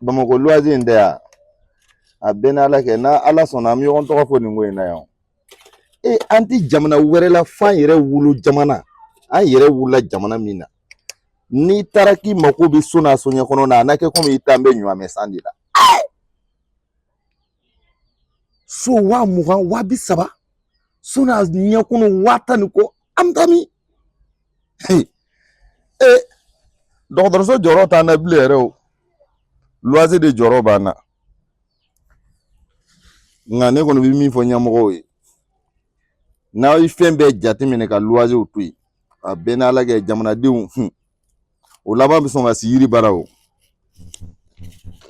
Bamako loisir in there. A benala ke na ala sona mi on to fo ni ngoy na yo. Anti jamana were la fa yere wulu jamana. An yere wula jamana mina. Ni taraki mako bi sona sonya kono na na ke ko mi tambe nyu amesandi la. So wa mugan wa bi saba. Sona nya kono wata ni ko amtami. Docteur so joro ta na blere o. Loisir de joro bana. Ngane kono bi mi fo nyamgo yi. Na ifen be jati mine ka loisir utui. A benala ke jamana diu. O laba bi son va siri barao.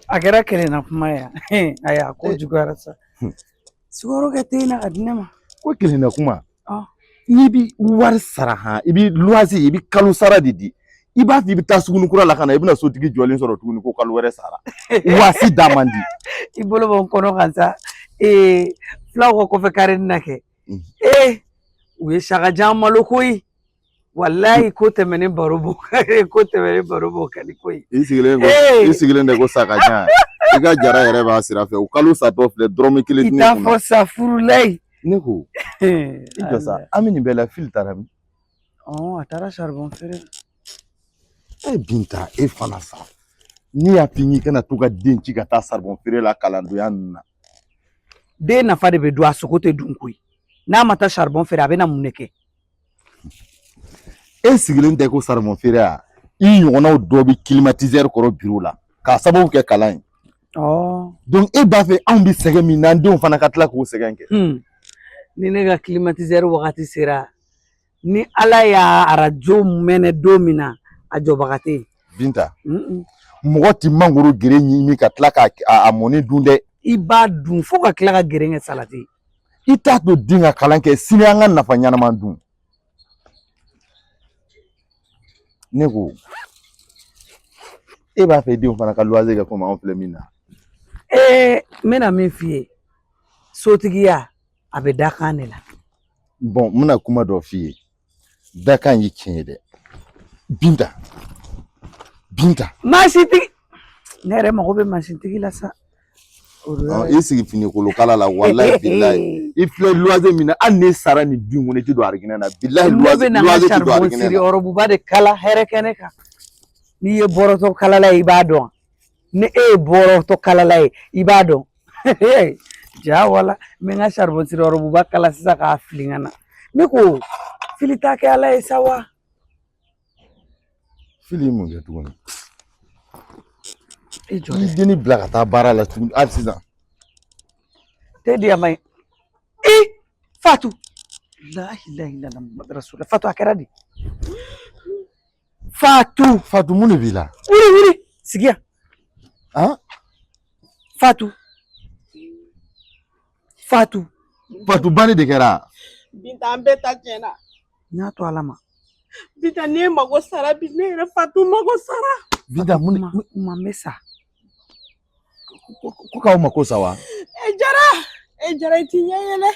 Agera kele na kuma ya. Aya ko jugara sa. Sigoro ke tena adnema. Ko kele na kuma. Ni bi war saraha, ibi loisir, ibi kalu sara didi. Iba fi bi tasugunu kura la kana ibina sotigi jolin soro tugunu ko kalu were sara. Wasi damandi. Ibolo bon kono kansa. Flawo ko fe karen nake. Uye shaka jamalo koi. Wallahi ko temene barobo. Ko temene barobo kali koi. Isigilen de ko saka jan. Iga jara yere ba sira fe. O kalu sa to fle dromi kili ni. Ita fo sa furulai. Neko. Ito sa amini bela filter am. Atara charbon fere. Binta fana sa. Ni ya pingi kana tuka denci ka ta charbon fere la kalando ya na. De na fa de be do asokote dunkui. Na mata charbon fere abena muneke. Sigilen de ko charbon fere a. I yona do bi climatiseur koro bureau la. Ka sababu ke kalan. Donc ba fe an bi sege min na ndon fana ka tla ko segen ke. Ni ne ga climatiseur wakati sera. Ni ala ya arajo mene domina ajo bakate. Binta. Mugoti mangoro gere ni ka tla ka amoni dunde. Iba dun fo ka tla ka gere nge salati. Ita to dinga kalanke sini anga nafa nyana mandun. Neko. Ba fe di on fana ka loisir ka koma on flemina. Mena min fie. Sotigiya abe dakane la. Bon, muna kuma do fie. Dakan yi kinye de. Binta. Masiti. Nere mako be masiti la sa. Isi fini ko lokala la wallahi billahi. Ifle loisir mina anne sara ni dungu ne ti do argina na billahi loisir ti do argina. Siri orobu ba de kala herekene ka. Ni ye boroto kala la ibadon. Ni boroto kala la ibadon. Ja wala menga charbon siri orobu ba kala sisa ka flingana. Niko filita ke ala sawa. Fili mun ge tuguni. Dini blaga ta bara la tu accident. Te dia mai. Fatu. La ilaha illallah Muhammad Rasulullah. Fatu akaradi. Fatu muni bila. Wuri. Sigia. Fatu bani de kera. Binta ambeta jena. Na to alama. Binta ne mago sara bi ne Fatu mago sara. Binta muni mesa. Ko ka mako sawa. Ejara tinya yele.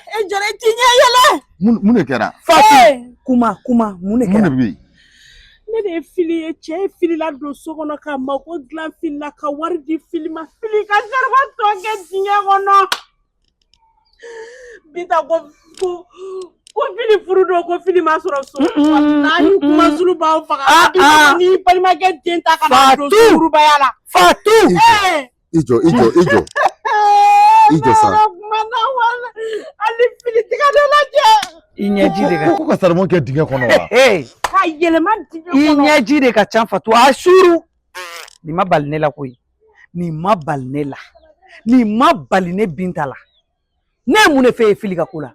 Muni kera. Fatu. Kuma muni kera. Muni bi. Ne de fili che fili la do sokono ka mako glan fili la ka wardi fili ma fili ka jarba to ke tinya kono. Binta ko fili furu do ko fili ma soro so. Wallahi kuma zulu ba faga. Ni palma ke denta ka do furu ba yala. Fatu. Ijo sa. Mana wala ali fili tiga do la je. Inyaji de ka. Ko ka sarmo ke dinga kono wa. Ka yelema dinga kono. Inyaji de ka chan Fatu ashuru. Ni ma balnela koyi. Ni ma baline Binta la. Ne mune fe fili ka kula.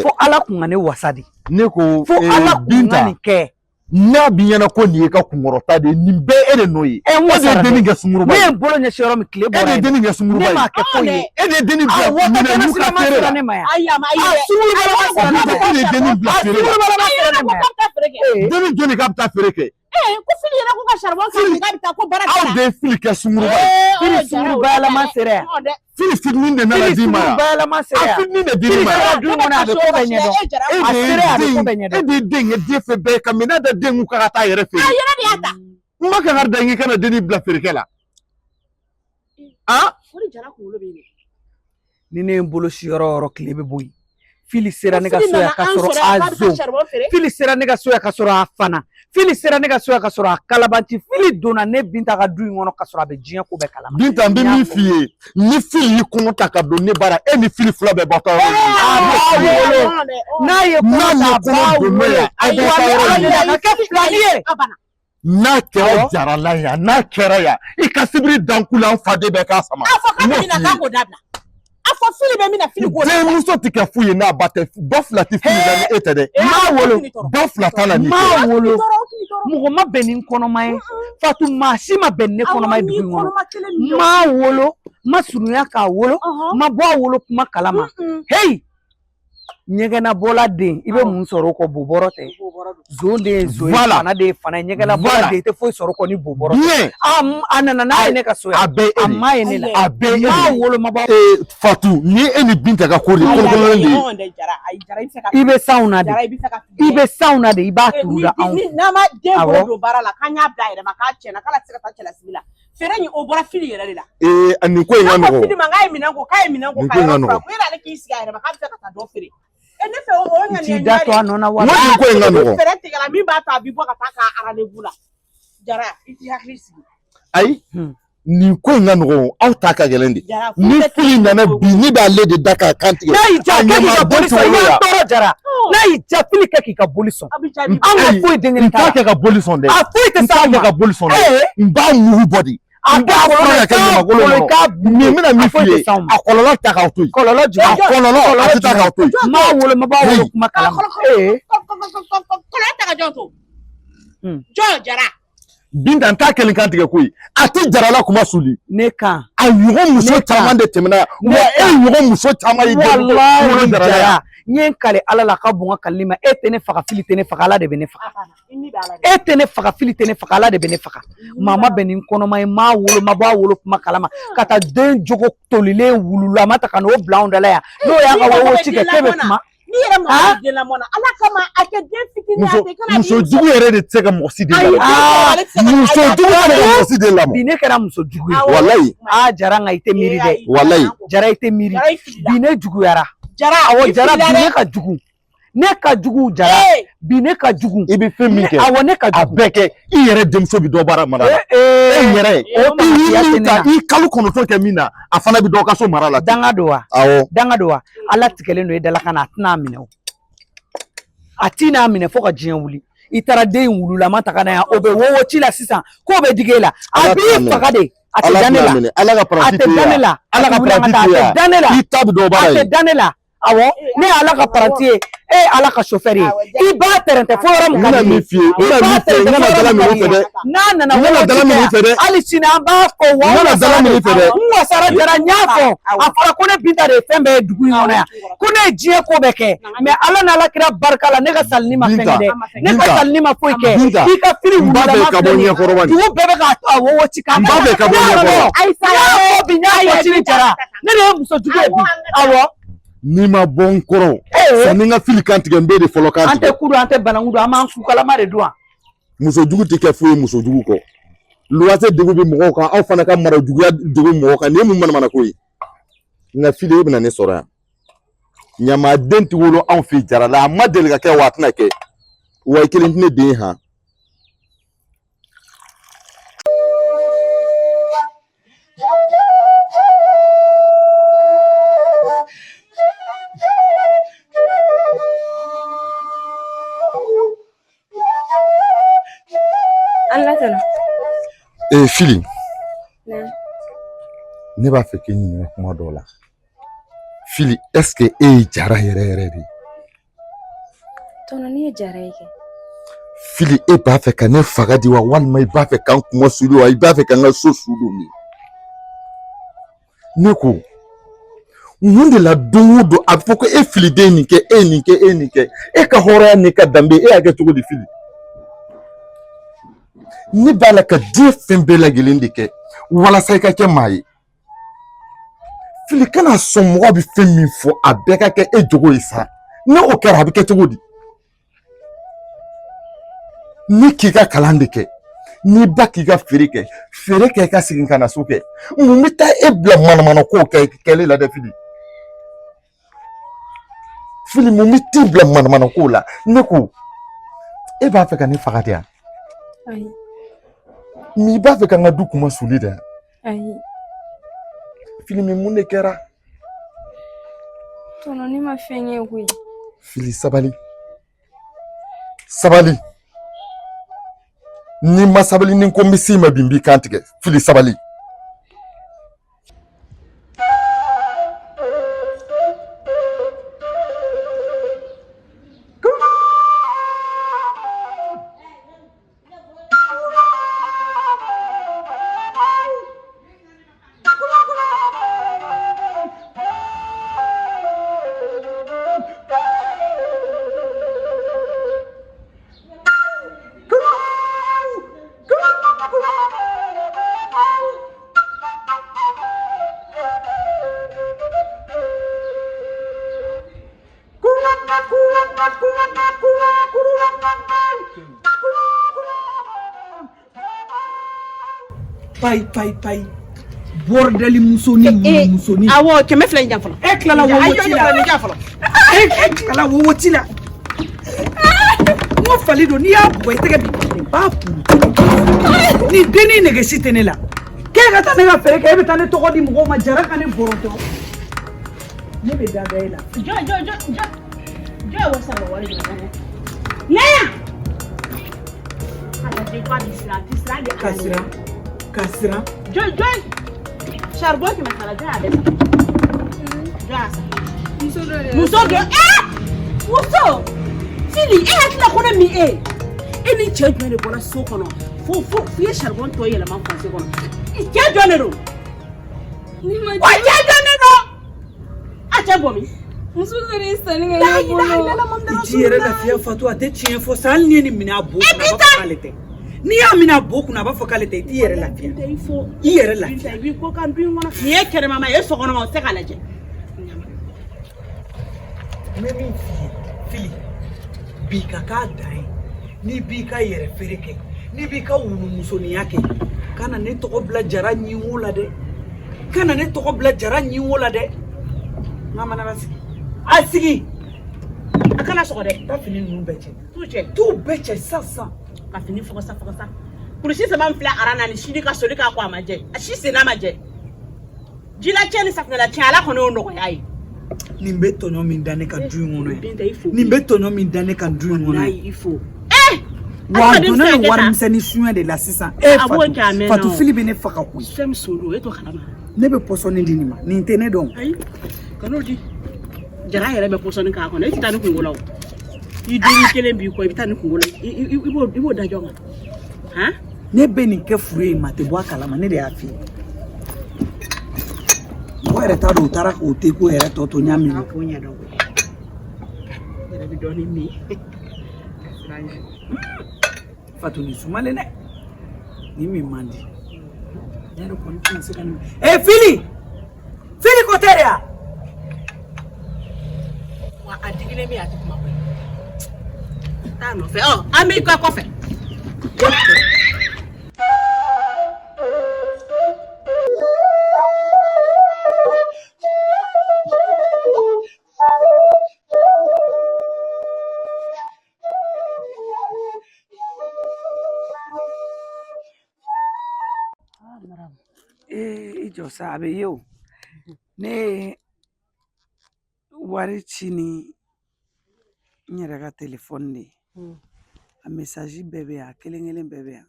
Fo ala kungane wasadi. Ne ko fo ala Binta ke. Na binyana ko ni ka kungorota de ni be ene noyi. Wasa deni ga sumuru ba. Ne bolo nya shoro mi kle bora. E deni ga sumuru ba. Ne ma ke foye. E deni bla. Ne mu ka fere la. Ayama sumuru ba la. E deni bla fere. Deni ka ta fere ke. Ko fili yɛrɛ ko ka charbon ka bɛ taa ko bara aw de fili kɛ sunguru ba fili sunguru bayɛlɛma sera fili fitinin de nana di ma bayɛlɛma sera a fitinin de di ma a dun kɔnɔ a bɛ ko bɛɛ ɲɛdɔn a sera a bɛ ko bɛɛ ɲɛdɔn e de den ye den fɛ bɛɛ ka minɛ da den ka taa yɛrɛ fɛ a yɛrɛ de y'a ta n ma kan ka da n kana denni bila feerekɛ la ah Ori jara kunkolo bɛ yen. Ni ne ye n bolo si yɔrɔ o yɔrɔ tile bɛ bɔ yen. Fili sera ne ka so ya ka sɔrɔ a zo. Fili sera ne ka so ya ka sɔrɔ a fana. Fili sera ne ka so ya ka sɔrɔ a kalabanci. Fili donna ne Binta ka du in kɔnɔ ka sɔrɔ a bɛ diɲɛ ko bɛɛ kalama. Binta n bɛ min f'i ye ni Fili y'i kɔnɔ ta ka don ne bara e ni Fili fila bɛɛ b'a ta yɔrɔ n'a ye kɔnɔ ta a b'a wolo a bɛ taa yɔrɔ min na ka kɛ filani ye. N'a kɛra jarala yan n'a kɛra yan i ka sibiri dankula an faden bɛɛ k'a sama. A fɔ k'a bɛ na k'a k'o dabila. A fɔ Fili bɛ min na Fili k'o dabila. Denmuso tɛ kɛ fu ye n'a ba tɛ ba fila tɛ Fili la ni e tɛ dɛ. Maa wolo ba fila t'a la ni maa wolo mɔgɔ ma bɛn ni n kɔnɔma ye Fatu maa si ma bɛn ni ne kɔnɔma ye dugu in kɔnɔ. Maa wolo ma surunya k'a wolo ma bɔ a wolo kuma kalama. Hey ɲɛgɛnabɔla den i bɛ mun sɔrɔ o kɔ bobɔrɔ tɛ. Zon de ye zon ye fana de ye fana ye ɲɛgɛnabɔla den i tɛ foyi sɔrɔ o kɔ ni bobɔrɔ tɛ. A nana n'a ye ne ka so yan a ma ye ne la a bɛɛ ye maa wolo ma bɔ. Fatu ni e ni Binta ka ko de kolokololen de ye. I bɛ sanw na de i bɛ sanw na de i b'a turu la anw. N'a ma den bolo don baara la k'an y'a bila a yɛrɛ ma k'a tiɲɛna k'ale tɛ se ka taa cɛlasigi la. Feere in o bɔra Fili yɛrɛ de la. Nin ko in ka nɔgɔn. Fili ma k'a ye minɛn ko k'a ye minɛn ko k'a yɛrɛ fura ko e n'ale k'i sigi a yɛrɛ ma k'a bɛ fɛ ka taa dɔ feere. Ne fɛ o ŋaniya t'i da to a nɔ na wa. Nin ko in ka nɔgɔn. Fɛɛrɛ tigɛla min b'a to a bɛ bɔ ka taa k'a rendez-vous la. Jara i t'i hakili sigi. Ayi nin ko in ka nɔgɔn aw ta ka gɛlɛn de. Ni Fili nana bi ni b'ale de da k'a kan tigɛ. N'a y'i ja kɛ k'i ka boli sɔn i y'a tɔɔrɔ Jara. N'a y'i ja Fili kɛ k'i ka boli sɔn. An ka foyi den kelen t'a la. N t'a kɛ ka boli sɔn dɛ. A foyi tɛ s'a ma. N t'a kɛ ka boli sɔn dɛ. N b'a mugu bɔ de. A b'a fara ka kɛ ɲamakolo kɔnɔ. Nin bɛna min f'i ye a kɔlɔlɔ ta k'aw to yen. Kɔlɔlɔ jumɛn? A kɔlɔlɔ a tɛ ta k'aw to yen. Maa wolo ma b'a wolo kuma kalama. Kɔlɔlɔ ta ka jɔn to. Jɔn Jara. Binta n t'a kɛlen kan tigɛ ko ye a tɛ jarala kuma suli. Ne kan. A ɲɔgɔn muso caman de tɛmɛna wa e ɲɔgɔn muso caman ye walayi Jara n ye n kale Ala la ka bɔn ka kalili ma e tɛ ne faga Fili tɛ ne faga Ala de bɛ ne faga. E tɛ ne faga Fili tɛ ne faga Ala de bɛ ne faga. Maa ma bɛn ni n kɔnɔma ye maa wolo ma bɔ a wolo kuma kalama ka taa den jogo tolilen wulula a ma ta ka n'o bila anw dala yan n'o y'an ka wawo ci kɛ k'e bɛ kuma. Ni yɛrɛ mɔgɔ den lamɔna Ala kama a kɛ den fitinin a tɛ kana muso jugu yɛrɛ de tɛ se ka mɔgɔ si den lamɔ. Muso jugu yɛrɛ de ka mɔgɔ si den lamɔ. Bi ne kɛra muso jugu ye. Walayi. Jara nka i tɛ miiri dɛ. Walayi. Jara i tɛ miiri. Bi ne juguyara. Jara awɔ Jara bi ne ka jugu. Ne ka jugu Jara bi ne ka jugu. I bɛ fɛn min kɛ awɔ ne ka jugu. a bɛɛ kɛ i yɛrɛ denmuso bɛ dɔ baara mara la. E yɛrɛ i kalo 9 kɛ min na a fana bɛ dɔ ka so mara la. Danga don wa? Awɔ. Danga don wa? Ala tigɛlen don e dala ka na a tɛna minɛ o. A t'i n'a minɛ fo ka diɲɛ wuli. I taara den in wulula ma ta ka na yan o bɛ wowo ci la sisan k'o bɛ digi e la. A b'i faga de. A tɛ da ne la. Ala ka paranti a tɛ da ne la. Ala ka paranti a tɛ da ne la. I ta bɛ dɔ baara ye. A tɛ da ne la. Awɔ ne ye Ala ka paranti ye e ye Ala ka chauffeur ye i b'a tɛrɛntɛ fo yɔrɔ min ka di ye. N'a nana hali sini an b'a fɔ wa n wasara Jara n y'a fɔ a fɔra ko ne Binta de ye fɛn bɛɛ ye dugu in kɔnɔ yan ko ne ye diɲɛ ko bɛɛ kɛ mais Ala n'Ala kira barika la ne ka salini ma fɛn kɛ dɛ ne ka salini ma foyi kɛ i ka firi wululama filɛ nin ye dugu bɛɛ bɛ k'a wowo ci k'a bi n y'a fɔ sini Jara ne de ye muso jugu ye bi awɔ. N'i ma bɔ n kɔrɔ sani n ka Fili kan tigɛ n bɛ de fɔlɔ kan tigɛ. An tɛ kudu an tɛ bananku don an b'an ku kalama de dun wa. Muso jugu tɛ kɛ foyi ye muso jugu kɔ. Luwanse degun bɛ mɔgɔw kan aw fana ka mara juguya degun mɔgɔw kan nin ye mun manamana ko ye. Nka Fili e bɛna ne sɔrɔ yan. Ɲamaden tɛ wolo anw fɛ Jara la a ma deli ka kɛ wa a tɛna kɛ wa i kelen tɛ ne den han. Fili ne b'a fɛ k'i ɲininka kuma dɔw la Fili est-ce que e ye Jara yɛrɛ yɛrɛ de ye? Tɔnɔ ne ye Jara ye kɛ. Fili e b'a fɛ ka ne faga di wa walima i b'a fɛ k'an kuma suli wa i b'a fɛ k'an ka so su don min? Ne ko mun de la don o don a bɛ fɔ ko e Fili den nin kɛ e nin kɛ e nin kɛ e ka hɔrɔnya n'i ka danbe e y'a kɛ cogo di Fili? Ne b'a la ka diɲɛ fɛn bɛɛ lajɛlen de kɛ walasa i ka kɛ maa ye. Fili kana sɔn mɔgɔ bɛ fɛn min fɔ a bɛɛ ka kɛ e jogo ye sa. Ni o kɛra a bɛ kɛ cogo di? Ni k'i ka kalan de kɛ N'i ba k'i ka feere kɛ i ka segin ka na so kɛ. Mun bɛ taa e bila manamana ko kɛlɛ la dɛ Fili. Fili mun bɛ t'i bila manamana ko la. Ne ko e b'a fɛ ka ne faga de yan. Ayi. N'i b'a fɛ ka n ka du kuma suli de yan. Ayi. Fili min mun de kɛra? Tɔnɔ ne ma fɛn ye koyi. Fili sabali. Sabali. Ni ma sabali ni ko n bɛ s'i ma bi n b'i kan tigɛ. Fili sabali. Pai. Bordeli musoni musoni. Awo kɛmɛ fila in jan fɔlɔ. E tilala wo woti la. E tilala wo woti la. Ngo fali do ni y'a bɔ i tɛgɛ bi ba pu. Ni deni nege si tɛ ne la. K'e ka taa ne ka feere kɛ e bɛ taa ne tɔgɔ di mɔgɔw ma jara ka ne bɔrɔtɔ. Ne bɛ da e la. Jɔ wo sara wari jɔ ne. Ne. Ala de ba disira de. Kasira. Jɔ. Charbon kɛmɛ fila jɔ a bɛ sa. Muso dɔ muso. Fili e hakili ko ne min e ni cɛ jɔn de bɔra so kɔnɔ fo ye charbon tɔ yɛlɛma kɔnse kɔnɔ cɛ jɔn de don wa cɛ jɔn de don a cɛ bɔ min Muso sera sanni kɛ ne bolo. I t'i yɛrɛ lafiya Fatu a tɛ tiɲɛ fɔ sa hali ni ye nin minɛ a bo kunna a b'a fɔ k'ale tɛ n'i y'a minɛ a bo kunna a b'a fɔ k'ale tɛ i t'i yɛrɛ lafiya i yɛrɛ lafiya i b'i ko kan du in kɔnɔ nin ye kɛnɛmama ye sɔgɔnɔma o tɛ se k'a lajɛ n bɛ min f'i ye Fili bi ka k'a dan ye n'i b'i ka yɛrɛ feere kɛ n'i b'i ka wulumusoniya kɛ kana ne tɔgɔ bila jara ɲinwo la dɛ kana ne tɔgɔ bila jara ɲinwo la dɛ n ka mana sigi a sigi a kana sɔgɔ dɛ taa fini ninnu bɛɛ cɛ t'u bɛɛ cɛ sisan ka fini fɔgɔsa kulusi saba min filɛ aran na ni sini ka soli k'a ko a ma jɛ a si sen n'a ma jɛ jila cɛ ni safinɛla cɛ ala kɔni y'o nɔgɔya ye nin bɛ tɔɲɔ min da ne ka du in kɔnɔ Binta i fo nin bɛ tɔɲɔ min da ne ka du in kɔnɔ i fo wa a donna nin warimisɛnnin suɲɛ de la sisan Fatu Fili bɛ ne faga koyi fɛn min so don e t'o kalama ne bɛ pɔsɔni di nin ma nin tɛ ne dɔn ayi kan'o di jara yɛrɛ bɛ pɔsɔni k'a kɔnɔ e tɛ taa ni kungo la o i den kelen b'i kɔ i bɛ taa ni kungo la i b'o da jɔn kan han ne bɛ nin kɛ furu ye ma tɛ bɔ a kalama ne de y'a f'i ye mɔgɔ yɛrɛ t'a dɔn u taara k'o te ko yɛrɛ tɔ to n y'a minɛ k'o ɲɛdɔn yɛrɛ bɛ dɔɔnin min Fatu nin sumalen dɛ nin min man di ne yɛrɛ kɔni tɛna se ka nin Fili ko tɛ de ya wa a digilen bɛ yen a tɛ kuma koyi taa nɔfɛ an b'i ka kɔfɛ i jɔ sa a bɛ ye o ne ye wari ci ni n yɛrɛ ka telefɔni de ye a mesaji bɛɛ bɛ yan a kelen kelen bɛɛ bɛ yan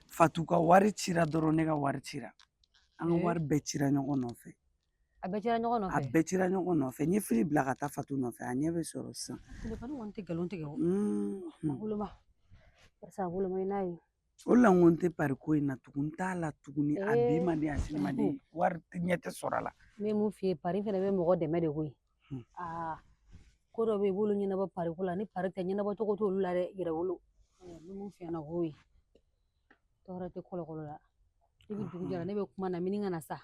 Fatu ka wari cira dɔrɔn ne ka wari cira an ka wari bɛɛ cira ɲɔgɔn nɔfɛ a bɛɛ cira ɲɔgɔn nɔfɛ a bɛɛ cira ɲɔgɔn nɔfɛ n ye Fili bila ka taa Fatu nɔfɛ a ɲɛ bɛ sɔrɔ sisan telefɔni kɔni tɛ nkalon tigɛ o a woloma barisa a woloma i n'a ye o la n ko n tɛ pari ko in na tugun n t'a la tuguni a bi man di a sini man di wari ɲɛ tɛ sɔrɔ a la n bɛ mun f'i ye pari fɛnɛ bɛ mɔgɔ dɛmɛ de koyi ko dɔ bɛ yen i b'olu ɲɛnabɔ pari ko la ni pari tɛ ɲɛnabɔ cogo t'olu la dɛ yɛrɛ wolo n bɛ mun f'i ɲɛna k'o ye tɔɔrɔ tɛ kɔlɔkɔlɔ la i bɛ dugu jɛra ne bɛ kuma na mini ka na sa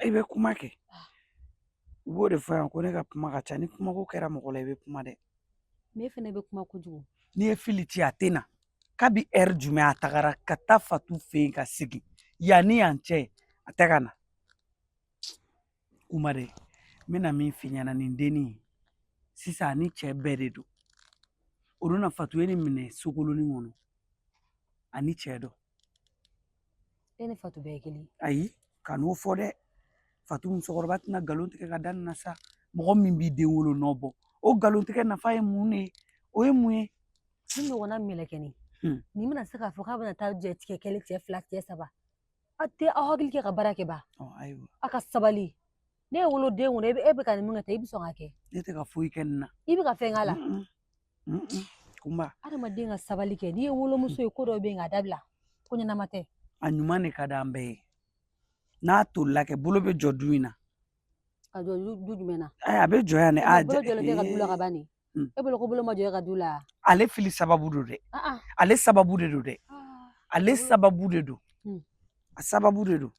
i bɛ kuma kɛ u b'o de fɔ yan ko ne ka kuma ka ca ni kumako kɛra mɔgɔ la i bɛ kuma dɛ ne fɛnɛ bɛ kuma kojugu n'i ye Fili ci a tɛ na kabi jumɛn a tagara ka taa Fatu fɛ yen ka sigi yanni yan cɛ a tɛ ka na Umare n bɛna min f'i ɲɛna nin dennin sisan ani cɛ bɛɛ de don o donna Fatu ye nin minɛ sogolonin kɔnɔ ani cɛ dɔ e ni Fatu bɛɛ ye kelen ayi ka n'o fɔ dɛ Fatu musokɔrɔba tɛna nkalon tigɛ ka da nin na sa mɔgɔ min b'i den wolo nɔ bɔ o nkalon tigɛ nafa ye mun de ye o ye mun ye ni ɲɔgɔnna mɛlɛkɛnin nin bɛna se k'a fɔ k'a bɛna taa jɛ tigɛ kɛlɛ cɛ 2 cɛ 3 a tɛ aw hakili kɛ ka baara kɛ ba ayiwa a ka sabali ne ye wolo den kɔnɔ e bɛ ka nin min kɛ i bɛ sɔn k'a kɛ ne tɛ ka foyi kɛ nin na i bɛ ka fɛn k'a la kunba adamaden ka sabali kɛ n'i ye wolomuso ye ko dɔ bɛ yen k'a dabila ko ɲɛnama tɛ a ɲuman de ka di an bɛɛ ye n'a tolila kɛ bolo bɛ jɔ du in na ka jɔ du jumɛn na a bɛ jɔ yan dɛ bolo jɔlen tɛ ka du la ka ban nin e bolo ko bolo ma jɔ e ka du la ale fili sababu don dɛ ale sababu de don dɛ ale sababu de don a sababu de don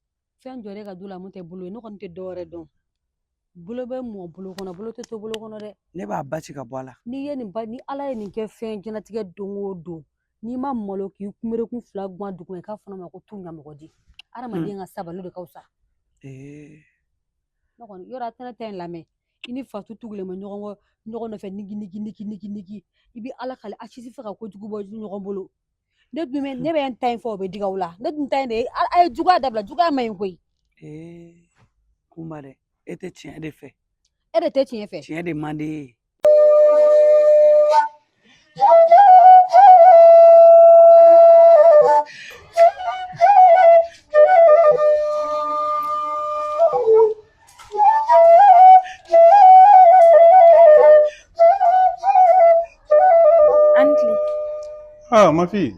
fɛn jɔlen ka du la mun tɛ bolo ye ne kɔni tɛ dɔwɛrɛ dɔn bolo bɛ mɔ bolo kɔnɔ bolo tɛ to bolo kɔnɔ dɛ ne b'a ba ci ka bɔ a la ni ala ye nin kɛ fɛn jɛnatigɛ don o don n'i ma malo k'i kunberekun 2 guwan duguma i k'a fɔ ma ko tu ɲamɔgɔ di adamaden ka sabali de ka fisa ne kɔni yɔrɔ a tɛ ne ta in lamɛn i ni Fatu tugulen bɛ ɲɔgɔn nɔfɛ nigi i bɛ ala kale a si tɛ fɛ ka kojugu bɔ ɲɔgɔn bolo ne bɛ n ta in fɔ o bɛ diga o la ne dun ta in de a ye juguya dabila juguya ma ɲi koyi Kunba dɛ e tɛ tiɲɛ de fɛ e de tɛ tiɲɛ fɛ tiɲɛ de man di ye Anti. Ah, ma fille.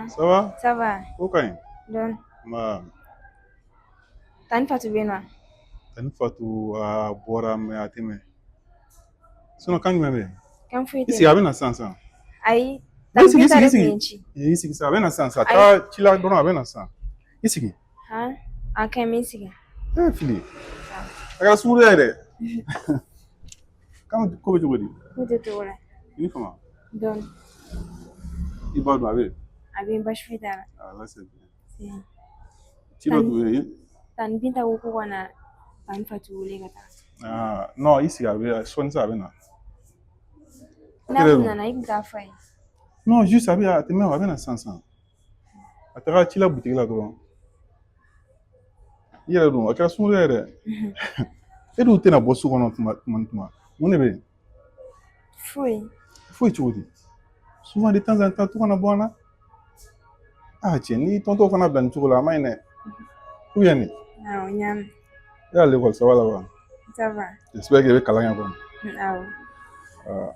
Ça va? Ça va. Ok. Donc, T'as une Fatou Benoît. une Fatou à boire mais à t'aimer. Sinon, quand tu m'aimes? Quand fui Ici, il y a un sens. Aí, Ici, ça va un sens. Tu l'as donné un sens. Ici. Ah, a quem me siga? Eh, fille. Regarde, sourire. Comment tu dis? Muito tola. Il faut moi. Donc, Il va doit a bem baixo vida. Ah, là, c'est bien. Sim. Tu vas trouver. Tan binta uko wana tan Fatou legata. Ah, non, ici, il y avait soin ça, non. Na na ibta fai. Non, juste avec à t'aimer avec un sens. À te rater la boutique là-dedans. Il y a donc, à quel sourire. Et d'où tu n'as pas souvent comment on est bien. Fui. Faut tu dis. Souvent de temps en temps, tu connais bon là. Ah tiens, ni tonton qu'on a bien tout là, mais n'est. Où y en est? Ah, on y a. Et à l'école, ça va là-bas. Ça va. J'espère qu'il y a quelqu'un bon. Ah.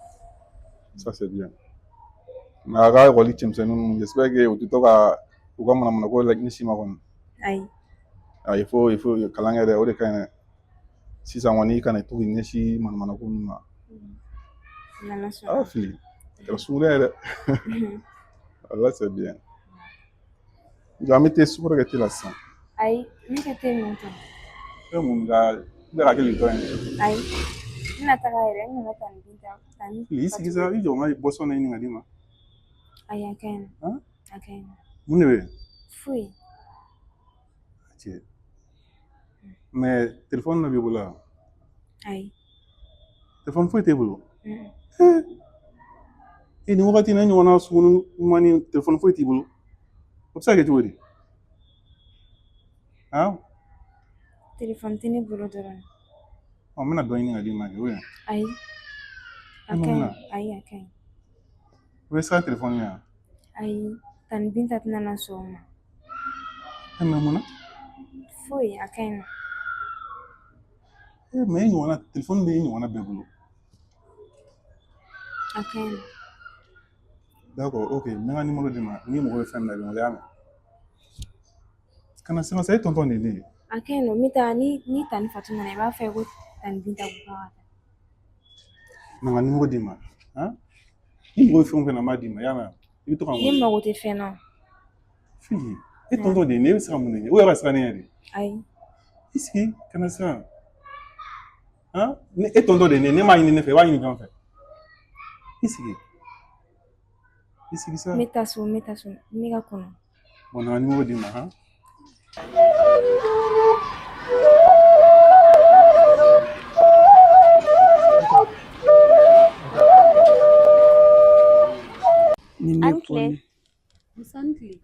Ça c'est bien. Mais à la école, j'espère que tu t'auras ou comme on a mon like ni si ma kon. Aïe. Ah il faut quelqu'un de au cas si ça on y quand tout ni si man ko ma. Ah fille. Tu sourire. Allah c'est bien. Jamais t'es sûr que tu la sens. Aïe, mais c'était mon temps. Et mon gars, de la quelle toi. Aïe. Ina tagaire, ina tan binta tan. Ici qui ça, il y a un boisson ni ngadi ma. Aïe, aken. Hein? Aken. Mon neveu. Fui. Tiens. Mais téléphone na bibola. Aïe. Téléphone foi tebulu. Et ni wakati na nyona sunu mani téléphone foi tebulu. Obsa ke tuodi. Ah? Téléphone tini bolo doron. Oh, mena do ni ngadi ma we. Aïe. Aken. Aïe, aken. We sa téléphone ya. Aïe. Tan binta tana soma. Mais mona. Fui, aken. Mais nyona téléphone de nyona bebulu. Aken. D'accord, OK. Menga numéro de ma, ni mo femme na bi mo ya. Kana sema sai tonton ni. Aken no mita ni tan Fatou na ba fa go tan binta ko ka. Menga numéro de ma. Hein? Ni mo femme na ma di ma ya ma. Ibi to kan. Ni ma go te fe no. Fille. Et tonton de ne sera mon ni. O ya sera ni. Aïe. Ici, kana sera. Hein? Et tonton de ne ma ni ne fait, wa ni bien fait. Ici. Ici, ça. Metaso, nega kono. On a un numéro de hein? Antle. Musantli.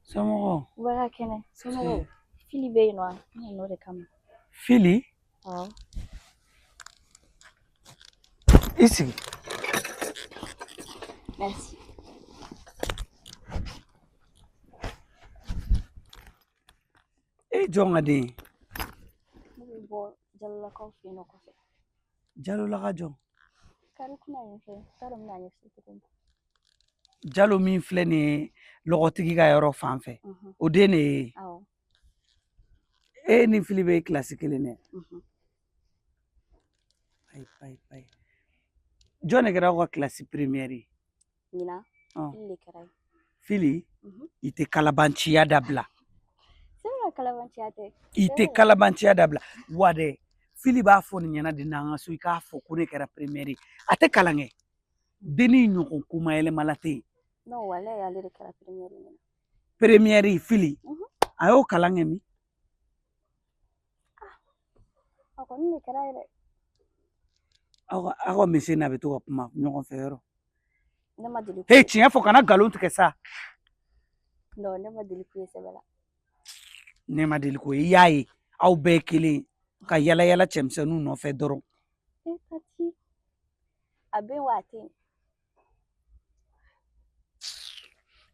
Somɔgɔw. Wara kɛnɛ. Somɔgɔw. Fili bɛ yen nɔ. N n'o de kama. Fili Awɔ. i sigi. Merci. E jɔn ka den ye? Ne bɛ bɔ Jalolakaw fɛ yen nɔ kɔfɛ. Jalola ka jɔn? Kari kunna yen fɛ. T'a dɔn n bɛna ɲɛfɔ cogo min. Jalo min filɛ nin ye lɔgɔtigi ka yɔrɔ fan fɛ o den de ye. Awɔ. E ni Fili bɛ kilasi kelen dɛ. Ayi. Jɔn de kɛra aw ka kilasi première ye? Ɲinan. Fili de kɛra ye. Fili i tɛ kalabanciya dabila. Se ka kalabanciya tɛ. I tɛ kalabanciya dabila wa dɛ Fili b'a fɔ nin ɲɛna de n'an ka so i k'a fɔ ko ne kɛra première ye a tɛ kalan kɛ. Denni ɲɔgɔn kuma yɛlɛmala tɛ yen. Non walayi ale de kɛra première ye. Première Fili a y'o kalan kɛ min? A kɔni de kɛra ye dɛ. Aw ka mese n'a bɛ to ka kuma ɲɔgɔn fɛ yɔrɔ. Ne ma deli. Tiɲɛ fɔ kana nkalon tigɛ sa. Non ne ma deli ko ye sɛbɛn la. Ne ma deli ko ye i y'a ye aw bɛɛ ye kelen ka yala yala cɛmisɛnninw nɔfɛ dɔrɔn. Tati a bɛ wa a tɛ yen.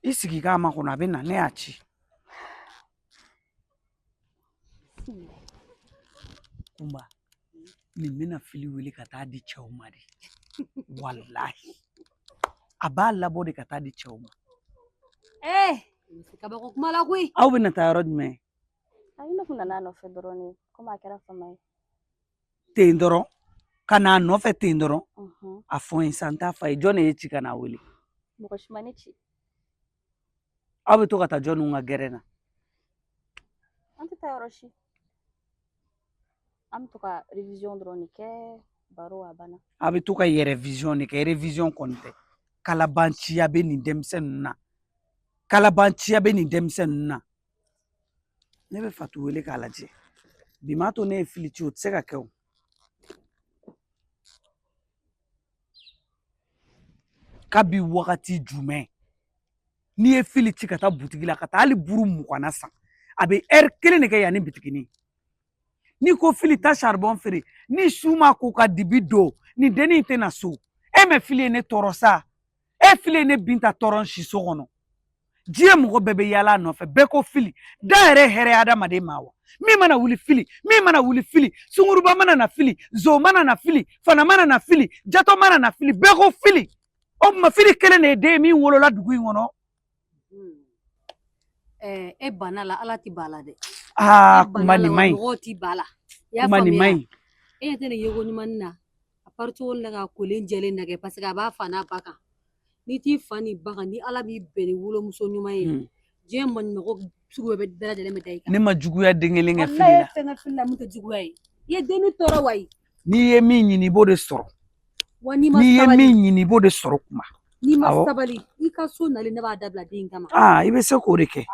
I sigi k'a ma kɔnɔ a bɛ na ne y'a ci. Kunba nin bɛna Fili wele ka taa di cɛw ma de. Walahi a b'a labɔ de ka taa di cɛw ma. Kabako kuma la koyi. Aw bɛna taa yɔrɔ jumɛn? Ayi ne kun nana nɔfɛ dɔrɔn ne komi a kɛra fama ye. Ten dɔrɔn ka n'a nɔfɛ ten dɔrɔn a fɔ n ye san t'a fa ye jɔn de ye ci ka n'a wele? Mɔgɔ si ma ne ci. Aw bɛ to ka taa jɔnniw ka gɛrɛn na? An tɛ taa yɔrɔ si. An bɛ to ka révision dɔrɔn de kɛ baro a banna. A bɛ to ka yɛrɛ vision de kɛ révision kɔni tɛ. Kalabanciya bɛ nin denmisɛnnin na. Kalabanciya bɛ nin denmisɛnnin na. Ne bɛ Fatu wele k'a lajɛ. Bi m'a to ne ye Fili ci o tɛ se ka kɛ o. Kabi wagati jumɛn n'i ye Fili ci ka taa butigi la ka taa hali buru 20 san a bɛ heure kelen de kɛ yanni bitiginin. N'i ko Fili ta charbon feere ni su ma ko ka dibi don nin dennin tɛna so. E mɛ Fili ye ne tɔɔrɔ sa. E Fili ye ne Binta tɔɔrɔ si so kɔnɔ. Diɲɛ mɔgɔ bɛɛ bɛ yaala a nɔfɛ bɛɛ ko Fili da yɛrɛ hɛrɛ adamaden ma wa min mana wuli Fili min mana wuli Fili sunguruba mana na Fili zo mana na Fili fana mana na Fili jatɔ mana na Fili bɛɛ ko Fili o tuma Fili kelen de ye den min wolola dugu in kɔnɔ. E banna la ala tɛ ba la dɛ. Kuma nin ma ɲi. Mɔgɔw tɛ ba la. Kuma nin ma ɲi. E tɛ nin yeko ɲuman na a paricogo la ka kolen jɛlen nɛgɛ parce que a b'a fa n'a ba kan. N'i t'i fa ni ba kan ni ala b'i bɛn ni wolomuso ɲuman ye diɲɛ maɲumɔgɔ sugu bɛɛ lajɛlen bɛ da i kan. Ne ma juguya den kelen kɛ Fili la. Walayi fɛn ka Fili la mun tɛ juguya ye. I ye den min tɔɔrɔ wa ye. N'i ye min ɲini i b'o de sɔrɔ. Wa n'i ma N'i ye sabali min ɲini i b'o de sɔrɔ kuma. n'i ma sabali i ka so nalen ne b'a dabila den kama. I bɛ se k'o de kɛ.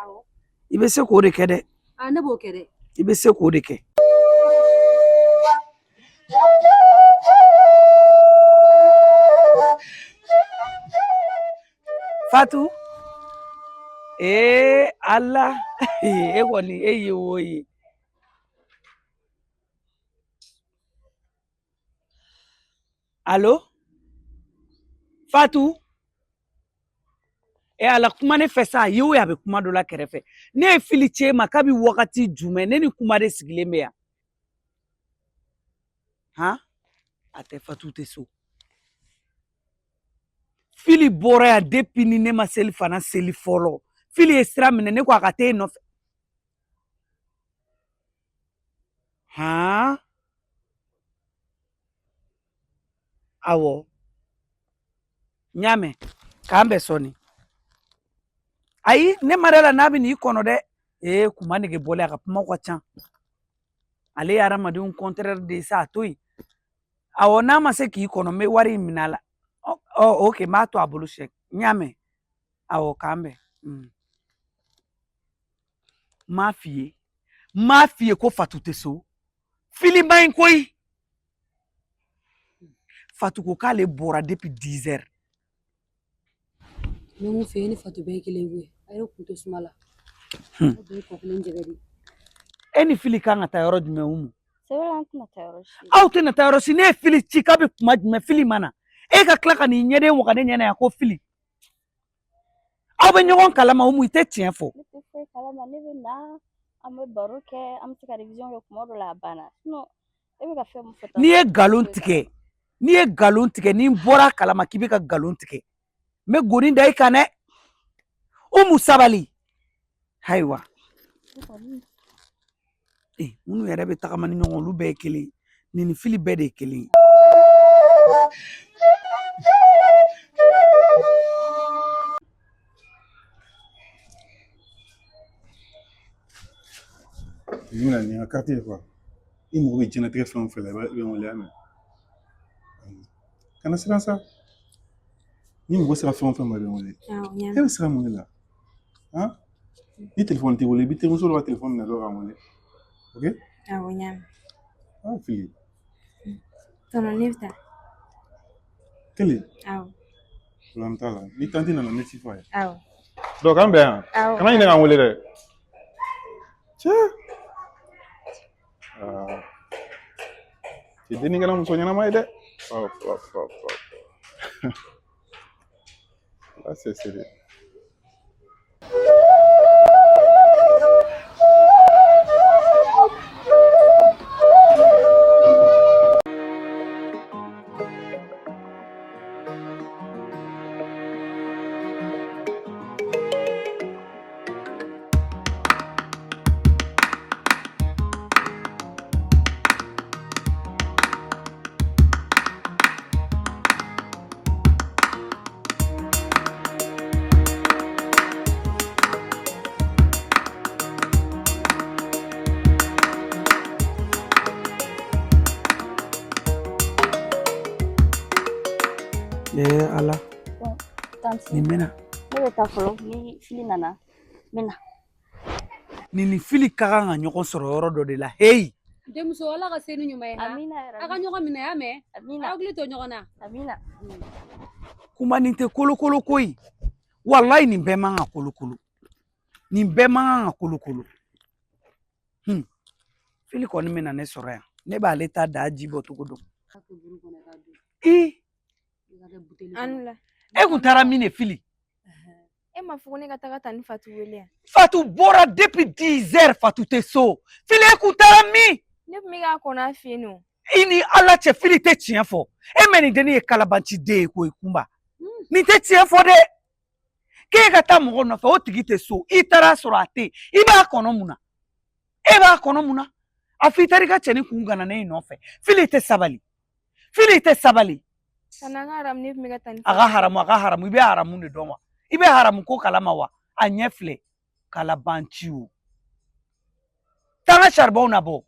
I bɛ se k'o de kɛ dɛ. Ne b'o kɛ dɛ. I bɛ se k'o de kɛ. Fatu Ala e kɔni e ye o ye. Allo Fatu Ala kuma ne fɛ sa a ye o ye a bɛ kuma dɔ la kɛrɛfɛ ne ye Fili ci e ma kabi wagati jumɛn ne ni kuma de sigilen bɛ yan a tɛ Fatu tɛ so Fili bɔra yan depuis ni ne ma seli fana seli fɔlɔ Fili ye sira minɛ ne ko a ka taa e nɔfɛ awɔ n y'a mɛn k'an bɛ sɔnni ayi ne ma da la n'a bɛ n'i kɔnɔ dɛ kuma nege bɔlen a ka kumaw ka ca ale ye hadamadenw contraire de ye sa a to yen awɔ n'a ma se k'i kɔnɔ n bɛ wari in minɛ a la ok n b'a to a bolo sɛ Nyame awo kambe mafie ko Fatou te so fili main koyi Fatou ko k'ale bɔra depuis 10 heures. Ne mun fɛ ni Fatou bɛɛ kelen ye a yɛrɛ kun tɛ suma la bɛɛ kɔkelen jɛgɛdi E ni fili kan ka taa yɔrɔ jumɛn Umu? C'est vrai an tɛna taa yɔrɔ si. Aw tɛna taa yɔrɔ si ne ye fili ci k'a bɛ kuma jumɛn fili mana e ka tila ka nin ɲɛden waga ne ɲɛna yan ko fili aw bɛ ɲɔgɔn kalama Umu i tɛ tiɲɛ fɔ. Ne tɛ foyi kalama ne bɛ na an bɛ baro kɛ an bɛ se ka révision kɛ kuma dɔ la a banna sinon e bɛ ka fɛn mun fɔ tan. N'i ye galon tigɛ ni n bɔra kalama k'i bɛ ka galon tigɛ n bɛ goni da i kan dɛ Umu sabali ayiwa minnu yɛrɛ bɛ tagama ni ɲɔgɔn olu bɛɛ ye kelen nin fili bɛɛ de ye kelen ye. Mina ni ka carte quoi. I mo bɛ jɛnatigɛ fɛn o fɛn la i bɛ n wele a mɛn. Kana siran sa. Ni mɔgɔ sera fɛn o fɛn ma i bɛ n wele. E bɛ siran mun de la? Han? Ni téléphone t'i bolo i bɛ terimuso dɔ ka téléphone minɛ dɔrɔn k'a wele. Ok? Awɔ ɲaami. Ah fili. Tɔnɔ ne bɛ taa. Kelen? Awɔ. Problème t'a la. Ni tanti nana ne ci fɔ a ye. Awɔ. Donc an bɛn yan. Awɔ. Kana ɲinɛ k'an wele dɛ. Cɛ. Cɛ denni kɛra muso ɲɛnama ye dɛ. Là c'est sérieux. Ala Tanti nin bɛna ne bɛ taa fɔlɔ ni fili nana n bɛ na. nin fili ka kan ka ɲɔgɔn sɔrɔ yɔrɔ dɔ de la heyi. denmuso ala ka se ni ɲuman ye Amina yɛrɛ. a ka ɲɔgɔn minɛ y'a mɛn Amina. a hakili to ɲɔgɔn na Amina. kuma nin tɛ kolokolo ko ye walayi nin bɛɛ man ka kolokolo nin bɛɛ man kan ka kolokolo fili kɔni bɛna ne sɔrɔ yan ne b'ale ta da ji bɔ cogo dɔn. Anula. E kun taara min de fili. E ma fɔ ko ne ka taga taa ni Fatou wele yan. Fatou bɔra depuis 10 heures Fatou tɛ so fili e kun taara min. Ne tun bɛ k'a kɔnɔ a fɛ yen nɔ. I ni ala cɛ fili tɛ tiɲɛ fɔ e mɛ nin dennin ye kalabanci den ye koyi kunba nin tɛ tiɲɛ fɔ dɛ k'e ka taa mɔgɔ nɔfɛ o tigi tɛ so i taara sɔrɔ a tɛ i b'a kɔnɔ mun na e b'a kɔnɔ mun na a fɔ i taara i ka cɛnin kun gana ne nɔfɛ fili tɛ sabali Kana n ka haramu ne tun bɛ ka taa ni a ka haramu i bɛ haramu de dɔn wa i bɛ haramu ko kalama wa a ɲɛ filɛ kalabanci o taa n ka saribɔnw na bɔ.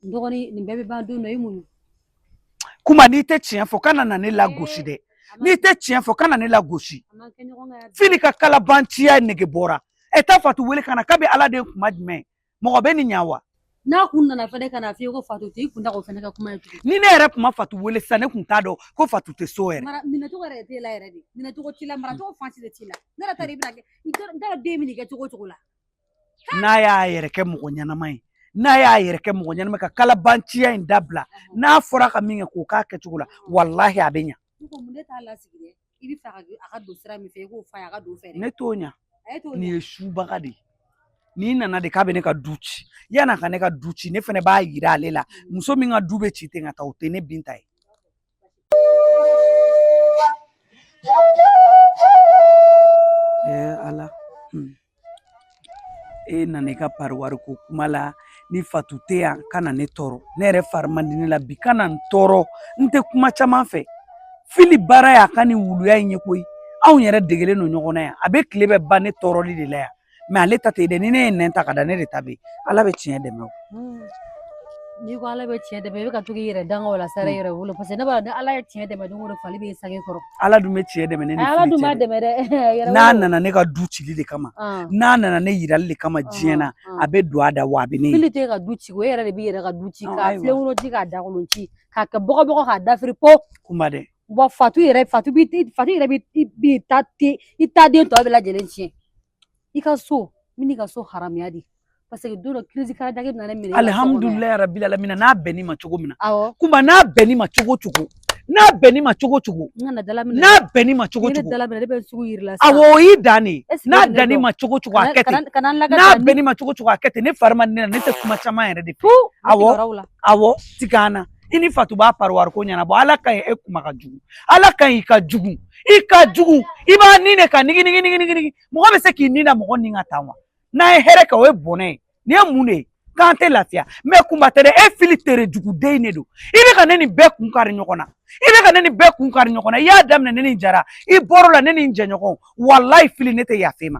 dɔgɔni nin bɛɛ bɛ ban don dɔ i mun kuma n'i tɛ tiɲɛ fɔ kana na ne lagosi dɛ n'i tɛ tiɲɛ fɔ kana ne lagosi fili ka kalabanciya nege bɔra e t'a Fatou wele kana k'a bɛ ala de kuma jumɛn mɔgɔ bɛ nin ɲa wa. n'a kun nana fɛnɛ ka na f'i ye ko Fatou tɛ i kun da k'o fɛnɛ ka kuma ye tugun. Ni ne yɛrɛ kuma Fatou wele sisan ne kun t'a dɔn ko Fatou tɛ so yɛrɛ. Minɛcogo yɛrɛ t'e la yɛrɛ de minɛcogo t'i la maracogo fansi de t'i la ne yɛrɛ t'a dɔn i bɛna kɛ n t'a dɔn den bɛ nin kɛ cogo cogo la. N'a y'a yɛrɛ kɛ mɔgɔ ɲɛnama ye n'a y'a yɛrɛ kɛ mɔgɔ ɲɛnama ka kalabanciya in dabila n'a fɔra ka min kɛ k'o k'a kɛcogo la walahi a bɛ ɲa. ne ko mun ne t'a lasigi dɛ i bɛ fɛ a ka don sira min fɛ i k'o f'a ye a ka don fɛ dɛ. Ne t'o ɲa nin ye subaga de ye n'i nana de k'a bɛ ne ka du ci yan'a ka ne ka du ci ne fɛnɛ b'a yira ale la muso min ka du bɛ ci ten ka taa o tɛ ne Binta ye. Ala e nana i ka pariwari ko kuma la ni Fatou tɛ yan ka na ne tɔɔrɔ ne yɛrɛ fari man di ne la bi ka na n tɔɔrɔ n tɛ kuma caman fɛ fili baara y'a ka nin wuluya in ye koyi anw yɛrɛ degelen don ɲɔgɔn na yan a bɛ tile bɛ ban ne tɔɔrɔli de la yan mɛ ale ta tɛ dɛ ni ne ye nɛn ta ka da ne de ta bɛ ala bɛ tiɲɛ dɛmɛ o. Ni ko ala be tiɲɛ dɛmɛ i bɛ ka to k'i yɛrɛ danga o la sara yɛrɛ wolo parce que ne b'a dɔn ni ala ye tiɲɛ dɛmɛ don o don fali bɛ sange kɔrɔ. Ala dun bɛ tiɲɛ dɛmɛ ne ni Ala Fili dun cɛ b'a dɛ. dɛmɛ dɛ. N'a nana ne ka du cili de kama, n'a nana ne yirali de kama diɲɛ na, a bɛ don a da wa a bɛ ne ye. Fili tɛ ka du ci o yɛrɛ de b'i yɛrɛ ka du ci k'a ayiwa. filenkolon ci k'a dakolon ci k'a kɛ bɔgɔbɔgɔ k'a dafiri po. Kunba dɛ. Wa Fatu yɛrɛ b'i ta den tɔ bɛɛ lajɛlen tiɲɛ. I ka so min n'i ka so haramuya de parce que don dɔ crise cardiaque bɛna ne minɛ. Alihamudulila rabbil alamin n'a bɛnni ma cogo min na. Awɔ. Kunba n'a bɛnni ma cogo cogo. N'a bɛnni ma cogo cogo. N kana dala minɛ. N'a bɛnni ma cogo Ne cogo. dala minɛ ne bɛ sugu yiri la sisan. Awɔ o y'i dan de. Est-ce que N'a ne danni dɔn? ma cogo cogo a kɛ ten. Kana n laga N'a tan ni- bɛnni ma cogo cogo a kɛ ten. Ne fari ma di ne la ne tɛ kuma caman yɛrɛ de fɛ. Fu, ne Awɔ. tigɛra o la. Awɔ tigɛ an na. I ni Fatu b'a pariwari ko ɲɛnabɔ Ala ka ɲi e kuma ka jugu. Ala ka ɲi i ka jugu. I ka jugu. I b'a ni de ka nigi nigi nigi nigi nigi. Mɔgɔ bɛ se k'i ni da mɔgɔ ni ka taa wa. N'a ye hɛrɛ kɛ o ye bɔnɛ ye. Nin ye mun de ye? K'an tɛ lafiya. Mais Kunba tɛ dɛ e Fili tere juguden de don. I bɛ ka ne ni bɛɛ kun kari ɲɔgɔn na. I bɛ ka ne ni bɛɛ kun kari ɲɔgɔn na. I y'a daminɛ ne ni Jara. I bɔr'o la ne ni n jɛɲɔgɔn. Walayi Fili ne tɛ yafa i ma.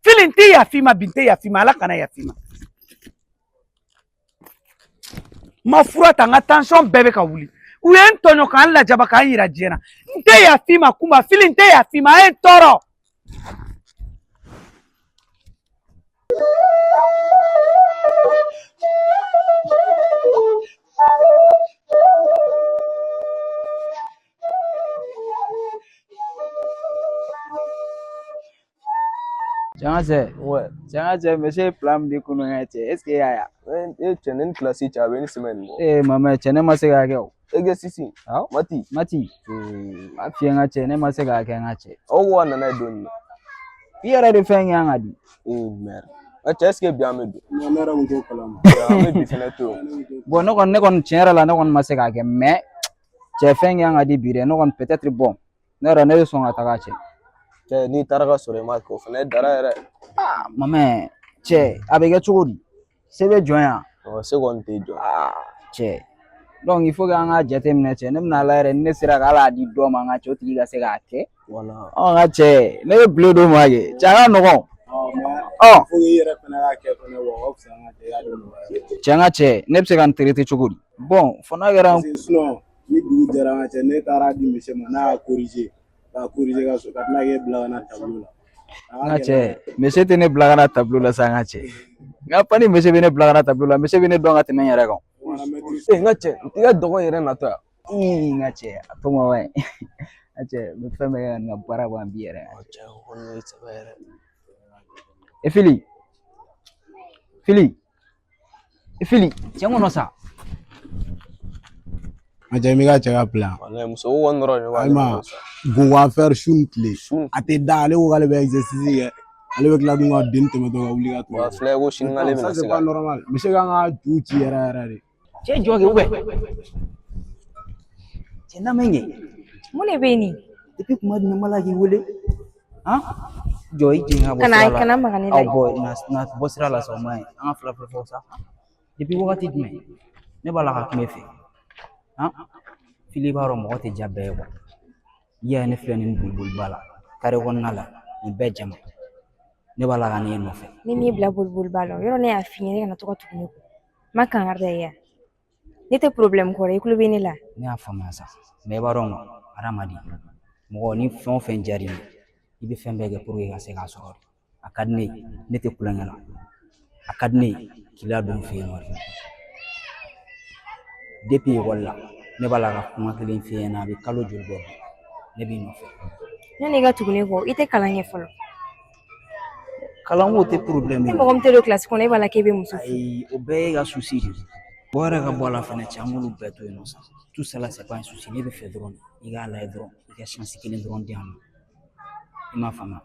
Fili n tɛ yafa i ma bi n tɛ yafa i ma. Ala kana yafa i ma. Ma fura ta n ka tension bɛɛ bɛ ka wuli. U ye n tɔɲɔ k'an lajaba k'an yira diɲɛ na. N tɛ yafa i ma Kunba. Fili n tɛ yafa i ma. A ye n tɔɔrɔ. Jangan cɛ monsieur plan min di kunun kɛ cɛ est ce que e y'a ye a? Cɛ ne ni classe cɛ a bɛ ni semaine bɔ. Mama cɛ ne ma se k'a kɛ o. Exercice Mati. M'a f'i ye n ka cɛ ne ma se k'a kɛ n ka cɛ. Aw ko a nana ye don min na. I yɛrɛ de fɛn kɛ an ka di. Merde. Cɛ est ce que bi an bɛ don? Non ne yɛrɛ kun t'o kalama. An bɛ bi fɛnɛ to yen. Bon ne kɔni tiɲɛ yɛrɛ la ne kɔni ma se k'a kɛ mais cɛ fɛn kɛ an ka di bi dɛ ne kɔni peut être bon ne yɛrɛ ne bɛ sɔn ka taga cɛ. Cɛ n'i taara ka sɔrɔ i ma kɛ o fana ye dara yɛrɛ. Mama cɛ a bɛ kɛ cogo di? Se bɛ jɔn yan? Se kɔni tɛ jɔ. Cɛ donc il faut que an ka jateminɛ cɛ ne bɛna ala yɛrɛ ni ne sera k'ala di dɔ ma an ka cɛ o tigi ka se k'a kɛ. Voilà. N ka cɛ ne bɛ bilen dɔ ma kɛ cɛ a ka nɔgɔn. Faut que i yɛrɛ fana k'a kɛ fana wa o ka fisa an ka cɛ i y'a dɔn. Cɛ n ka cɛ ne bɛ se ka n traiter cogo di? Bon fo n'a kɛra. Sinon ni dugu jɛra an ka cɛ ne taara di monsieur ma n'a y'a corriger k'a corriger ka so ka tila k'e bila ka na tableau la. N ka cɛ monsieur tɛ ne bila ka na tableau la sa n ka cɛ. N ka pas ni monsieur bɛ ne bila ka na tableau la monsieur bɛ ne dɔn ka tɛmɛ n yɛrɛ kan. N ka cɛ n tɛ ka dɔgɔn yɛrɛ natɔ yan. N ka cɛ a to ma wa n ka cɛ n bɛ fɛn bɛɛ kɛ ka nin ka baara ban bi yɛrɛ. Cɛ o kɔni ye sɛbɛ yɛrɛ. Fili cɛ kɔnɔ sa. A cɛ mi ka cɛ ka plan. Muso ko kɔni dɔrɔn de b'a Alima go wa faire su ni tile. A tɛ da ale ko k'ale bɛ exercice kɛ. Ale bɛ tila dun ka den tɛmɛtɔ ka wuli ka tugu. Filɛ ko sini k'ale bɛna se ka. Ça c'est pas normal. Monsieur kan ka ju ci yɛrɛ yɛrɛ de. Cɛ jɔ kɛ ou bien? Cɛ na mɛn kɛ. Mun de bɛ yen nin? Depuis kuma di ne ma la k'i wele. Jɔ i jigin ka bɔ sira la. Kana maga ne la. Aw bɔ na bɔ sira la sa o ma ɲi. An ka fila fila fɔ sa. Depuis wagati jumɛn? Ne b'a la ka kuma i fɛ. Fili b'a dɔn mɔgɔ tɛ ja bɛɛ ye quoi. I y'a ye ne filɛ nin boliboliba la. Carré kɔnɔna la nin bɛɛ jama. Ne b'a la ka ne nɔfɛ. Ni m'i bila boliboliba la yɔrɔ ne y'a f'i ɲɛna ne kana to ka tugu ne kɔ. Ma kangari da i ye. Ne tɛ problème kɔrɔ i tulo bɛ ne la. Ne y'a faamuya sa mais i b'a dɔn hadamaden mɔgɔ ni fɛn o fɛn diyar'i ye i bɛ fɛn bɛɛ kɛ pour que ka se k'a sɔrɔ a ka di ne ye ne tɛ kulonkɛ la a ka di ne ye keleya don n fɛ yen nɔ depuis école la ne b'a la ka kuma kelen f'i ɲɛna a bɛ kalo joli bɔ ne b'i nɔfɛ. Yani i ka tugu ne kɔ i tɛ kalan kɛ fɔlɔ. Kalanko tɛ problème ye. Ni mɔgɔ min tɛ don classe kɔnɔ e b'a la k'e bɛ muso furu. Ayi o bɛɛ ye ka souci de ye. Bɔ yɛrɛ ka bɔ a la fɛnɛ cɛ an b'olu bɛɛ to yen nɔ sa tout ça là c'est pas un souci ne bɛ fɛ dɔrɔn i k'a lajɛ dɔrɔn i ka chance kelen dɔrɔn di yan nɔ i m'a faamuya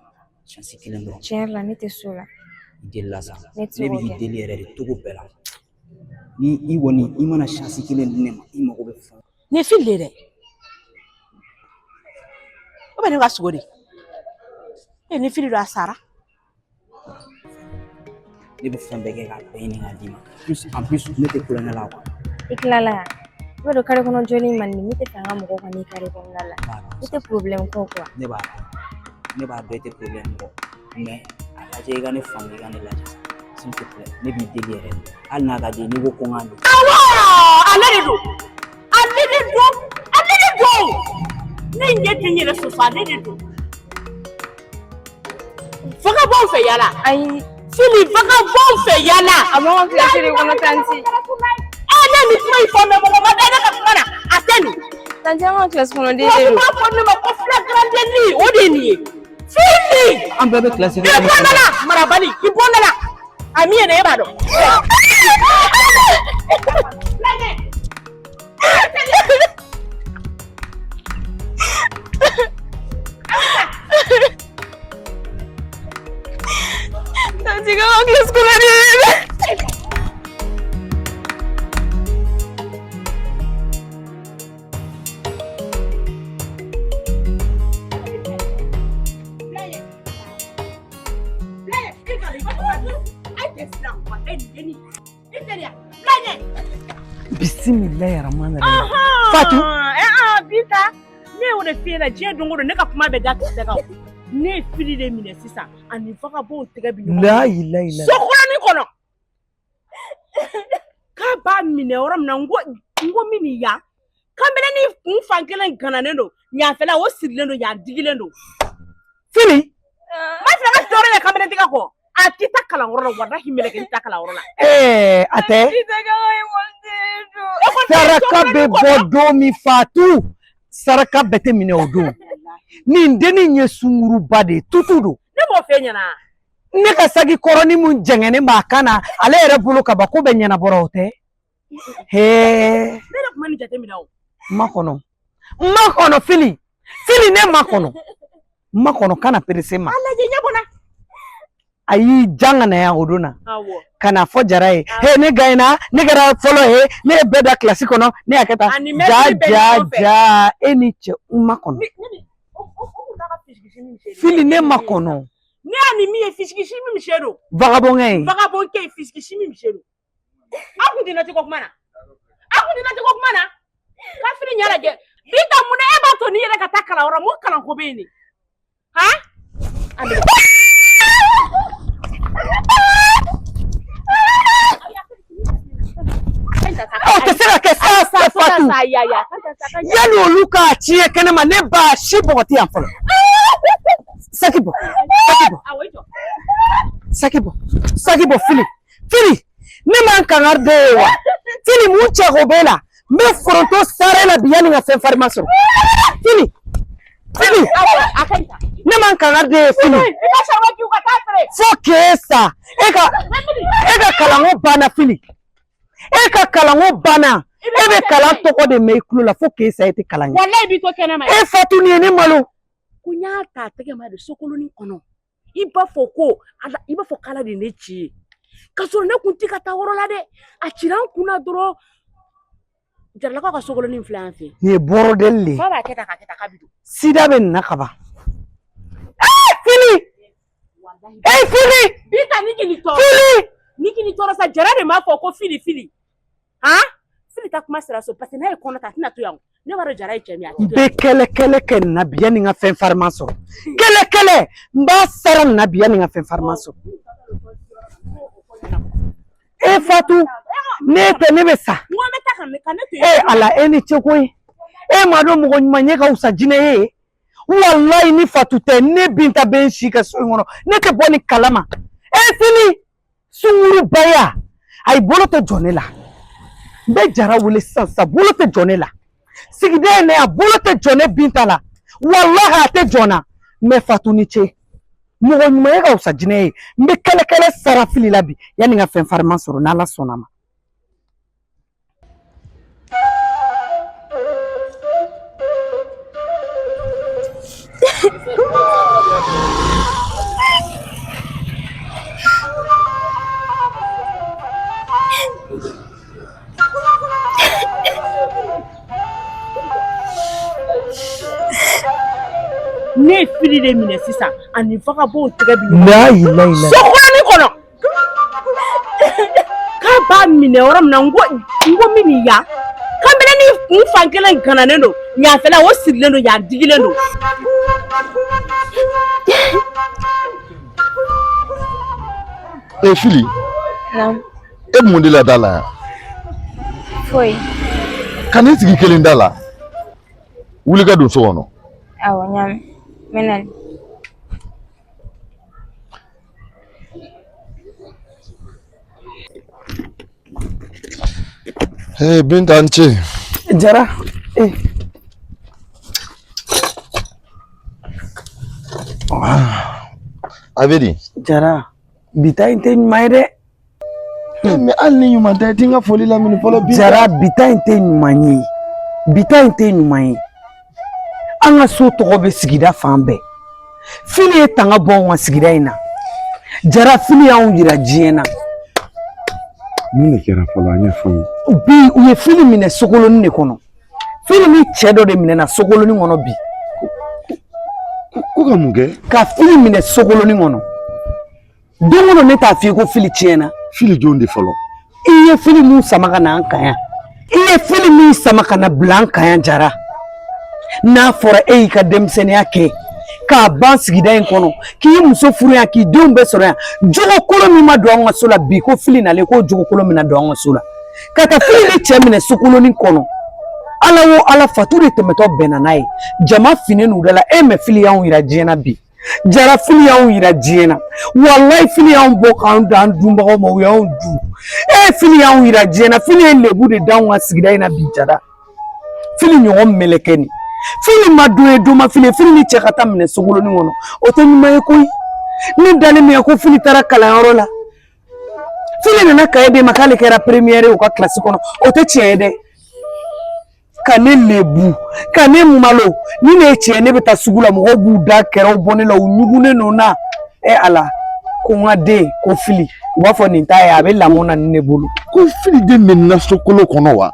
chance kelen dɔrɔn. Tiɲɛ yɛrɛ la ne tɛ so la. I delila sa Ne ne bɛ i deli yɛrɛ de cogo bɛɛ la ni i kɔni i mana chance kelen di ne ma i mago bɛ fɛn. Nin ye Fili de ye dɛ. O bɛ ne ka sogo de. Ni Fili don a sara. Ne bɛ fɛn bɛɛ kɛ k'a bɛɛ ɲini k'a d'i ma en plus ne tɛ kulonkɛ la quoi. I tilala yan. I b'a dɔn carré kɔnɔ jɔli man di ne tɛ fɛ an ka mɔgɔw ka n'i carré kɔnɔna la. I tɛ problème kɔ quoi. Ne b'a dɔn i tɛ problème kɔ mais a lajɛ i ka ne faamu i ka ne lajɛ s'il te plaît ne b'i deli yɛrɛ hali n'a ka di n'i ko ko n k'a don. Awɔ ale de don ne ɲɛ tɛ n yɛrɛ sɔsɔ ale de don vagabond fɛ yala ayi Fili vagabond fɛ yala a b'an ka classe de kɔnɔ tanti ne ni kuma in fɔ mɛ mɔgɔ ma da ne ka kuma na a tɛ nin tanti an ka classe kɔnɔ den wa de kuma fɔ ne ma ko flagrant délit o de ye nin ye Fili an bɛɛ bɛ classe de i bɔ ne la marabali i bɔ ne la a min ye ne e b'a dɔn tanti ka classe kɔnɔ den Bismillahirrahmanirrahim. Fatou. Bita. Ne y'o de f'i ɲɛna diɲɛ don o don ne ka kuma bɛ da kisɛ kan. Ne ye Fili de minɛ sisan ani vagabond tɛgɛ bi ɲɔgɔn. La ilaha illallah. Sokɔnɔni kɔnɔ. K'a b'a minɛ yɔrɔ min na n ko min nin yan. Kabini ni kun fan kelen gananen don ɲafɛla o sirilen don yan digilen don. Fili. Ma fɛ ka tɔɔrɔ ye kabini tigɛ kɔ. A tɛ taa kalanyɔrɔ la walahi mɛlɛkɛnin tɛ taa kalanyɔrɔ la. A tɛ. Saraka bɛ bɔ don min Fatou. Saraka bɛɛ tɛ minɛ o don. Nin dennin ye sunguruba de ye tutu don. Ne m'o f'e ɲɛna. Ne ka sagi kɔrɔnin mun jɛngɛnen b'a kan na ale yɛrɛ bolo ka ban ko bɛ ɲɛnabɔra o tɛ. Ne yɛrɛ kun bɛ nin jateminɛ o. Makɔnɔ Fili ne makɔnɔ kana perese ma. A lajɛ ɲɛ bɔnna. A y'i jan ka na yan o don na. Awɔ. Ka na fɔ Jara ye ne gagné ne kɛra fɔlɔ ye ne ye bɛɛ da classe kɔnɔ ne y'a kɛ tan ja e ni cɛ makɔnɔ. Fili ne makɔnɔ. Ne y'a ni min ye fisikisi min se don. Vagabond kɛ. Vagabond kɛ fisikisi min se don. A kun tɛ na cogo kuma na. Ka Fili ɲɛ lajɛ. Bita mun na e b'a to ni yɛrɛ ka taa kalanyɔrɔ mun kalanko bɛ yen de. Han? Tɛ se ka kɛ sa Fatou. Yanni olu k'a tiɲɛ kɛnɛ ma ne b'a si bɔgɔti yan fɔlɔ. Saki bɔ Fili ne man kangari da ye wa Fili mun cɛ ko b'e la n bɛ foronto sare la bi yanni ka fɛn farima sɔrɔ Fili ne man kangari da ye Fili fo k'e sa e ka kalanko banna Fili e ka kalanko banna e bɛ kalan tɔgɔ de mɛn i tulo la fo k'e sa e tɛ kalan kɛ. Walayi bi to kɛnɛ ma. E Fatou nin ye ne malo. Ko n y'a ta tɛgɛ ma de sokolonin kɔnɔ i b'a fɔ k'ala de ne ci ye ka sɔrɔ ne kun tɛ ka taa yɔrɔ la dɛ a cira n kunna dɔrɔn Jaralakaw ka sokolonin filɛ an fɛ. Nin ye bɔrɔdɛli de. Fa b'a kɛ tan k'a bi don. Sida bɛ nin na ka ban. Fili. Fili. Bita ni k'i tɔɔrɔ. Fili. Ni k'i tɔɔrɔ sa Jara de m'a fɔ ko Fili. Han? Fili ta kuma sera so parce que n'a ye kɔnɔ ta a tɛna to yan. Ne b'a dɔn Jara ye cɛ min ye a tɛ to yan. Bɛ kɛlɛ kɛ nin na bi yanni n ka fɛn farima sɔrɔ. Kɛlɛ n b'a sara nin na bi yanni n ka fɛn farima sɔrɔ. Fatou ne tɛ ne bɛ sa. Ala e ni ce koyi. E ma dɔn mɔgɔ ɲuman ɲɛ ka wusa jinɛ ye. Walayi ni Fatou tɛ ne Binta bɛ n si ka so in kɔnɔ ne tɛ bɔ ni kalama. Fili sunguruba ya a bolo tɛ jɔ ne la. N bɛ Jara wele sisan bolo tɛ jɔ ne la. Sigida in na a bolo tɛ jɔ ne Binta la. Walahi a tɛ jɔ n na. Mais Fatou ni ce. Mɔgɔ ɲuman ye ka wusa jinɛ ye. N bɛ kɛlɛ sara Fili la bi yanni n ka fɛn farima sɔrɔ n'Ala sɔnna ma. Ne ye Fili de minɛ sisan ani vagabond tɛgɛ bi ɲɔgɔn na. Sokɔnɔni kɔnɔ. K'a b'a minɛ yɔrɔ min na n ko min nin yan. Kabini ni kun fan kelen gananen don ɲafɛla o sirilen don yan digilen don. Fili Non. E mun de la da la yan? Foyi. Kana i sigi kelen da la. Wuli ka don so kɔnɔ. Awɔ ɲaami. N bɛ na. Hey, Binta n ce. Jara. A bɛ di? Jara. Bita in tɛ ɲuman ye dɛ. Mais hali ni ɲuman tɛ, i t'i n ka foli lamini fɔlɔ. Jara, bita in tɛ ɲuman ye. Bita in tɛ ɲuman ye. An ka so tɔgɔ bɛ sigida fan bɛɛ. Fili ye tanga bɔ anw ka sigida in na. Jara, fili y'anw yira diɲɛ na. Mun de kɛra fɔlɔ an ɲɛ fɔ ye? Bi u ye fili minɛ sogolonin de kɔnɔ. Fili ni cɛ dɔ de minɛna sogolonin kɔnɔ bi. Ko ka mun kɛ? Ka fili minɛ sogolonin kɔnɔ. Don o don ne t'a f'i ye ko fili tiɲɛna. Fili jɔn de fɔlɔ? I ye fili min sama ka na an kan yan. I ye fili min sama ka na bila an kan yan Jara. N'a fɔra e y'i ka denmisɛnniya kɛ k'a ban sigida in kɔnɔ k'i muso furu yan k'i denw bɛɛ sɔrɔ yan jogo kolo min ma don an ka so la bi ko fili nalen ko jogo kolo min na don an ka so la ka taa fili ni cɛ minɛ sokolonin kɔnɔ ala o ala fatu de tɛmɛtɔ bɛnna n'a ye jama finen n'u da la e mɛ fili y'anw yira diɲɛ na bi Jara fili y'anw yira diɲɛ na walayi fili y'anw bɔ k'an dan dunbagaw ma u y'anw dun fili y'anw yira diɲɛ na fili ye lebu de d'anw ka sigida in na bi Jara fili ɲɔgɔn mɛlɛkɛ ni fili ma don ye don ma fili ni cɛ ka taa minɛ sogolonin kɔnɔ o tɛ ɲuman ye koyi ne dalen min ko fili taara kalanyɔrɔ la fili nana kaye de ma k'ale kɛra première u ka classe kɔnɔ o tɛ tiɲɛ ye dɛ ka ne lebu ka ne malo ni ne ye tiɲɛ ne bɛ taa sugu la mɔgɔw b'u da kɛrɛw bɔ ne la u ɲugunen don na ala ko n ka den ko fili u b'a fɔ nin t'a ye a bɛ lamɔ na ni ne bolo ko fili de minɛna sokolo kɔnɔ wa?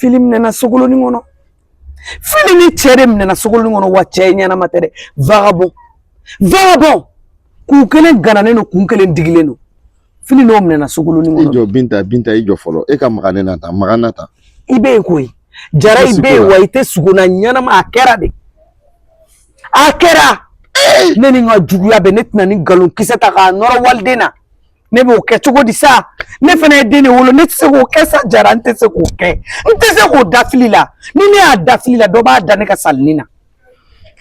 fili minɛna sogolonin kɔnɔ fili ni cɛ de minɛna sogolonin kɔnɔ wa cɛ ye ɲɛnama tɛ dɛ vagabond k'u kelen gananen don k'u kelen digilen don fili n'o minɛna sogolonin kɔnɔ. I jɔ Binta i jɔ fɔlɔ e ka maga ne na tan maga na tan. I bɛ yen koyi Jara i bɛ yen wa i tɛ sugona ɲɛnama a kɛra de a kɛra ne ni n ka juguya bɛ ne tɛna ni nkalon kisɛ ta k'a nɔrɔ waliden na ne b'o kɛ cogo di sa ne fana ye den de wolo ne tɛ se k'o kɛ sa Jara n tɛ se k'o kɛ n tɛ se k'o da fili la ni ne y'a da fili la dɔ b'a da ne ka salinin na.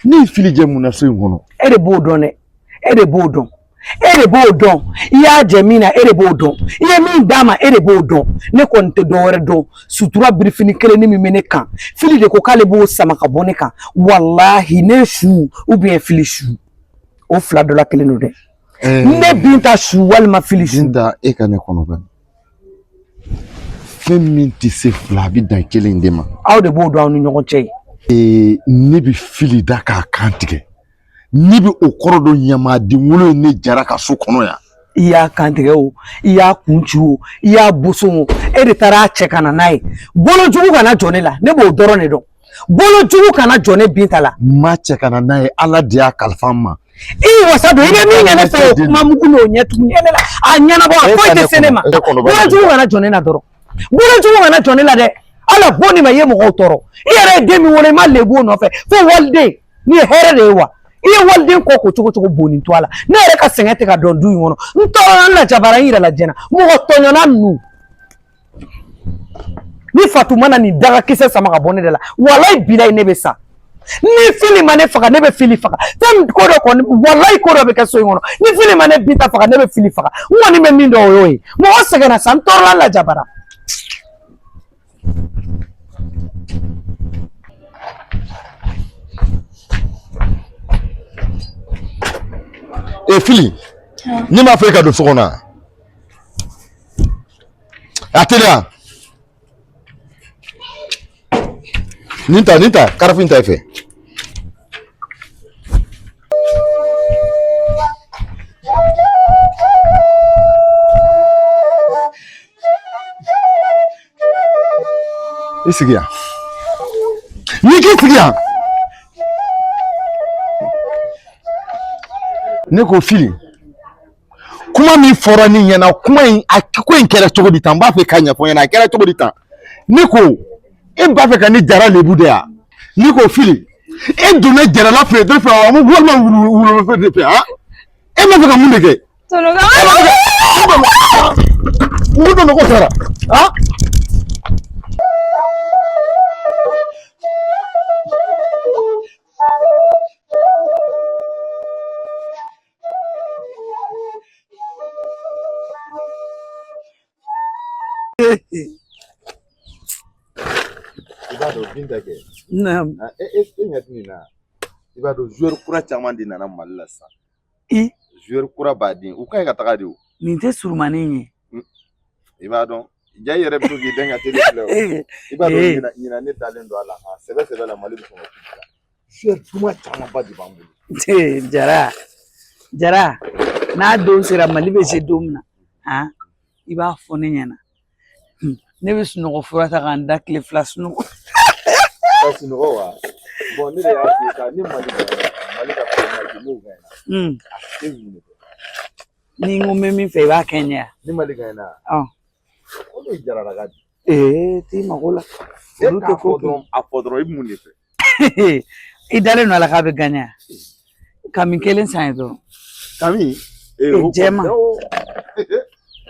Ne ye fili jɛ mun na so in kɔnɔ? E de b'o dɔn dɛ e de b'o dɔn e de b'o dɔn i y'a jɛ min na e de b'o dɔn i ye min d'a ma e de b'o dɔn ne kɔni tɛ dɔ wɛrɛ dɔn sutura birifini kelenni min bɛ ne kan fili de ko k'ale b'o sama ka bɔ ne kan walahi ne su ou bien fili su o fila dɔ la kelen don dɛ ne Binta su walima fili su. Binta e ka ne kɔnɔ bani fɛn min tɛ se fila a bɛ dan kelen de ma. Aw de b'o dɔn aw ni ɲɔgɔn cɛ ye. Ne bɛ fili da k'a kan tigɛ ne bɛ o kɔrɔ dɔ ɲamaden wolo ye ne Jara ka so kɔnɔ yan. I y'a kan tigɛ o i y'a kun ci o i y'a boson o e de taara a cɛ ka na n'a ye bolojugu kana jɔ ne la ne b'o dɔrɔn de dɔn bolojugu kana jɔ ne Binta la. Ma cɛ ka na n'a ye Ala de y'a kalifa n ma. I wasa don i bɛ min kɛ ne fɛ o kuma mugu n'o ɲɛ tugun ne la a ɲɛnabɔ a foyi tɛ se ne ma bolojugu kana jɔ ne la dɔrɔn bolojugu kana jɔ ne la dɛ Ala bɔ nin ma i ye mɔgɔw tɔɔrɔ i yɛrɛ ye den min wolo i ma lebu o nɔfɛ fo waliden ni ye hɛrɛ de ye wa i ye waliden kɔ ko cogo cogo bonni to a la ne yɛrɛ ka sɛgɛn tɛ ka dɔn du in kɔnɔ n tɔɔrɔ la jabara n yɛrɛ la jɛna mɔgɔ tɔɲɔna ninnu ni Fatuma na nin daga kisɛ sama ka bɔ ne de la walayi bilayi ne bɛ sa ni fili ma ne faga ne bɛ fili faga fɛn ko dɔ kɔni walayi ko dɔ bɛ kɛ so in kɔnɔ ni fili ma ne Binta faga ne bɛ fili faga n kɔni bɛ min dɔn o y'o ye mɔgɔ sɛgɛnna sa n tɔɔrɔ la jabara. Fili ni m'a fɔ e ka don so kɔnɔ a teliya nin ta karafin ta i fɛ. I sigi yan ni k'i sigi yan ne ko Fili kuma min fɔra ni ɲɛna kuma in a ko in kɛra cogo di tan n b'a fɛ k'a ɲɛfɔ ɲɛna a kɛra cogo di tan ne ko e b'a fɛ ka ne Jara lebu de yan ne ko Fili e donna Jara la fɛ de fɛ walima wulu fɛ de fɛ e b'a fɛ ka mun de kɛ. Ngudo no kosara. Ah? Ibado Binta ke. Naam. Nina. Ibado joueur kura caman di nana Mali la sa. Joueur kura baden. U kan ka taga de o. Nin tɛ surumanin ye. I b'a dɔn ja yɛrɛ bɛ to k'i den ka télé filɛ o. I b'a dɔn ɲina ne dalen don a la sɛbɛ la Mali bɛ sɔn ka kula. Joueur duman camanba de b'an bolo. Jara n'a don sera Mali bɛ se don min na i b'a fɔ ne ɲɛna ne bɛ sunɔgɔ fura ta k'an da tile 2 sunɔgɔ. Ka sunɔgɔ wa? Bon ne de y'a f'i ye sa ni Mali ka finale n'o gagnera. Ni n ko n bɛ min fɛ i b'a kɛ n ɲɛ. Ni Mali gagnera. O de Jara la ka di. T'i mago la. Olu tɛ ko dɔrɔn a fɔ dɔrɔn i bɛ mun de fɛ? I dalen don a la k'a bɛ gagner kami kelen san ye dɔrɔn. Kami? Jɛman.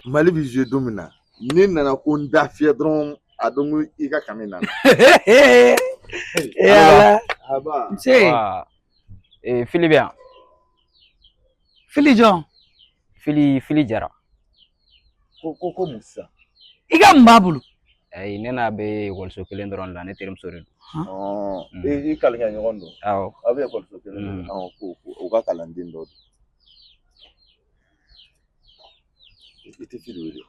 Mali bɛ jouer don min na ne nana ko n da fiyɛ dɔrɔn a dɔn ko i ka kami nana. Ala. Fili bɛ yan. Fili jɔn? Fili Jara. Ko mun sisan? I ka mun b'a bolo? Ne n'a bɛ ekɔliso kelen dɔrɔn la ne terimuso de don. I kalenkɛ ɲɔgɔn don? Awɔ. Aw bɛ ekɔliso kelen don? O ka kalanden dɔ don. I tɛ Fili wele.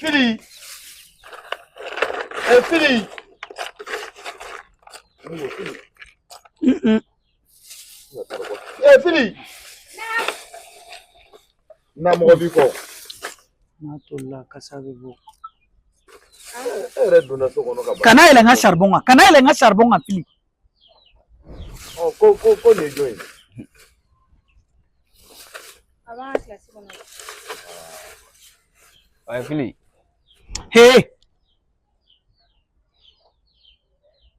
Fili! Fili! Fili! Na mɔgɔ b'i kɔ. N'a tolila kasa bɛ bɔ. E yɛrɛ donna so kɔnɔ ka ban. Kana yɛlɛ n ka charbon kan. Kana yɛlɛ n ka charbon kan Fili. Ko nin ye jɔn ye? A b'an ka kilasi kɔnɔ. Fili.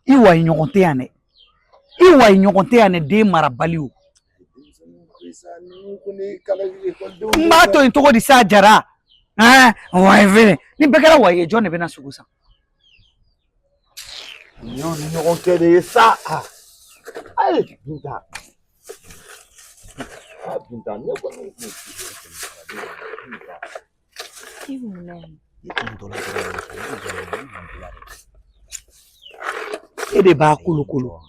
I wa ye ɲɔgɔn tɛ yan dɛ. I wa ye ɲɔgɔn tɛ yan dɛ den marabali o. N b'a to yen cogo di sa Jara? Wa ye fɛnɛ. Ni bɛɛ kɛra wa ye jɔn de bɛna sogo san? Ni y'o ni ɲɔgɔn kɛ de ye sa. Ayi Binta. Binta ne kɔni. I mun E de b'a kolokolo.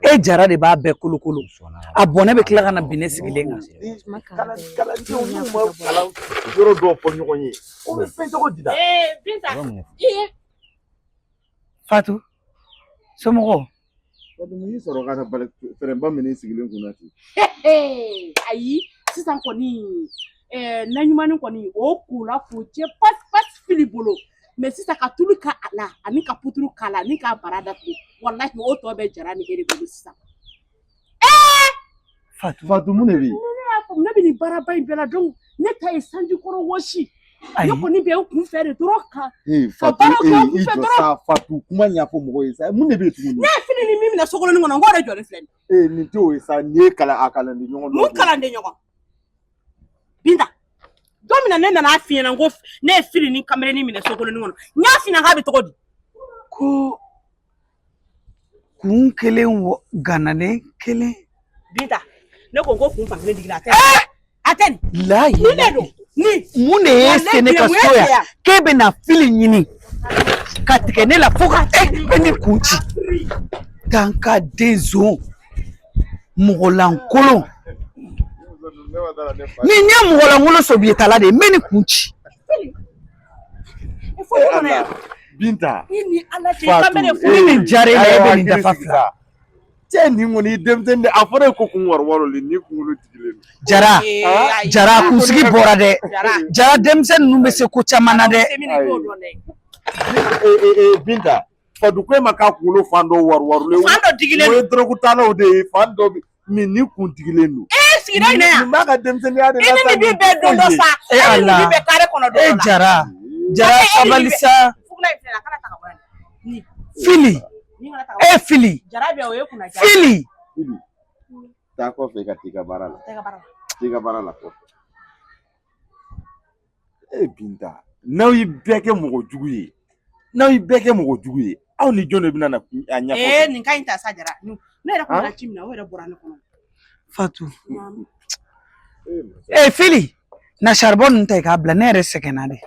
E Jara de b'a bɛɛ kolokolo. A bɔnɛ bɛ tila ka na bin ne sigilen kan. Kalandenw n'u ma kalan yɔrɔ dɔw fɔ ɲɔgɔn ye. O bɛ fɛn cogo di da? Binta. Fatu. Somɔgɔw. Fatu mun y'i sɔrɔ ka na fɛrɛnba min sigilen kunna ten. Ayi sisan kɔni na ɲumanin kɔni o k'ula k'u cɛ pasi Fili bolo mais sisan ka tulu k'a la ani ka puturu k'a la ani k'a bara datugu wallahi o tɔ bɛ Jara ni e de bolo sisan. Fatu mun de bɛ yen? Ne bɛ nin baaraba in bɛɛ la donc ne ta ye sanji kɔrɔ wɔsi. Ne kɔni bɛ n kun fɛ de dɔrɔn ka baara kɛ n kun fɛ dɔrɔn. Fatu kuma ɲɛfɔ mɔgɔw ye sa mun de bɛ yen tuguni? Ne ye Fili ni min minɛ sokɔnɔni kɔnɔ n k'o de jɔlen filɛ nin ye. Nin t'o ye sa nin ye a kalanden ɲɔgɔn dɔ. Mun kalanden ɲɔgɔn? Binta don min na ne nana f'i ɲɛna ko ne ye Fili ni Kamereni minɛ sokɔnɔni kɔnɔ n y'a f'i ɲɛna k'a bɛ cogo di? Ko kun kelen ganalen kelen. Binta ne ko kun fan kelen digila a tɛ nin. Layi. Ni ne don ni. Mun de ye se ne ka so yan k'e bɛ na Fili ɲini ka tigɛ ne la fo ka e ni kun ci. Tanka den zon mɔgɔ lankolon. Ni n ye mɔgɔ lankolon Sobieta de ye n bɛ ni kun ci. Binta. Fatu. Ni Jara la e bɛ nin dafa fila. Cɛ nin kɔni denmisɛnnin a fɔra e ko kun wɔɔrɔ ni kunkolo digilen don. Jara kunsigi bɔra dɛ. Jara denmisɛnnin ninnu bɛ se ko caman na dɛ. Binta. Fatu ko e ma k'a kunkolo fan dɔ wɔɔrɔlen. Fan dɔ digilen don. O ye dɔrɔgutalaw de ye fan dɔ min ni kun digilen don. Sigida in na yan. Nin b'a ka denmisɛnninya de la. I ni nin bɛ don dɔ sa. E ni nin bɛ kare kɔnɔ dɔ la. Jara sabali sa. Fili. Fili. Fili. Taa kɔfɛ ka t'i ka baara la. T'i ka baara la kɔfɛ. Binta, n'aw ye bɛɛ kɛ mɔgɔ jugu ye. N'aw ye bɛɛ kɛ mɔgɔ jugu ye. Aw ni jɔn de bɛna na a ɲɛfɔ. Nin ka ɲi ta sa Jara. Ne yɛrɛ kun na ci min na, o yɛrɛ bɔra ne kɔnɔ. Fatu. Fili. Na charbon ninnu ta i k'a bila ne yɛrɛ sɛgɛnna dɛ.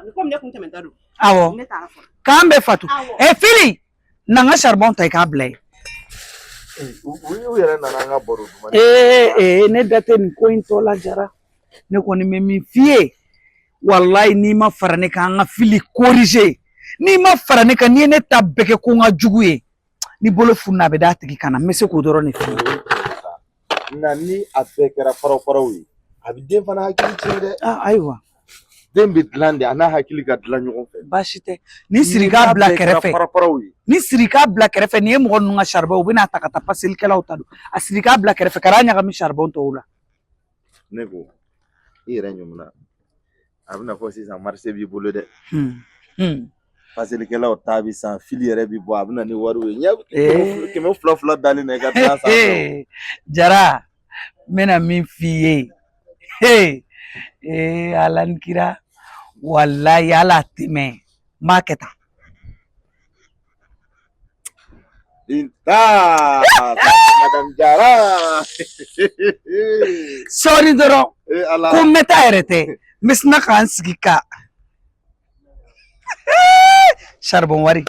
Ni komi ne kun tɛmɛntɔ don. Awɔ. Ne taara fɔlɔ. K'an bɛ Fatu. Fili. Na n ka charbon ta i k'a bila yen. U yɛrɛ nana an ka baro duma. Ne da tɛ nin ko in tɔ la Jara. Ne kɔni bɛ min f'i ye. Wallahi n'i ma fara ne kan an ka Fili corriger. N'i ma fara ne kan n'i ye ne ta bɛɛ kɛ ko n ka jugu ye. Ni bolo funna a bɛ d'a tigi kan na. N bɛ se k'o dɔrɔn de f'i ye. Nka ni a bɛɛ kɛra faraw ye a bɛ den fana hakili tiɲɛ dɛ. Ayiwa. Den bɛ dilan de a n'a hakili ka dilan ɲɔgɔn fɛ. Baasi tɛ. Ni siri k'a bila kɛrɛfɛ. Ni siri k'a bila kɛrɛfɛ nin ye mɔgɔ ninnu ka charbon u bɛna ta ka taa paselikɛlaw ta don. A siri k'a bila kɛrɛfɛ ka n'a ɲagami charbon tɔw la. Ne ko i yɛrɛ ɲɔgɔnna a bɛna fɔ sisan marché b'i bolo dɛ. Paselikɛlaw ta bi san Fili yɛrɛ bi bɔ a bɛna ni wariw ye. Kɛmɛ fila dalen na i ka taa san. Jara n bɛna min f'i ye. Ala ni kira wallahi ala tɛmɛ n b'a kɛ tan. Madame Jara. Sɔɔni dɔrɔn ko n bɛ taa yɛrɛ tɛ n bɛ sina k'an sigi ka charbon wari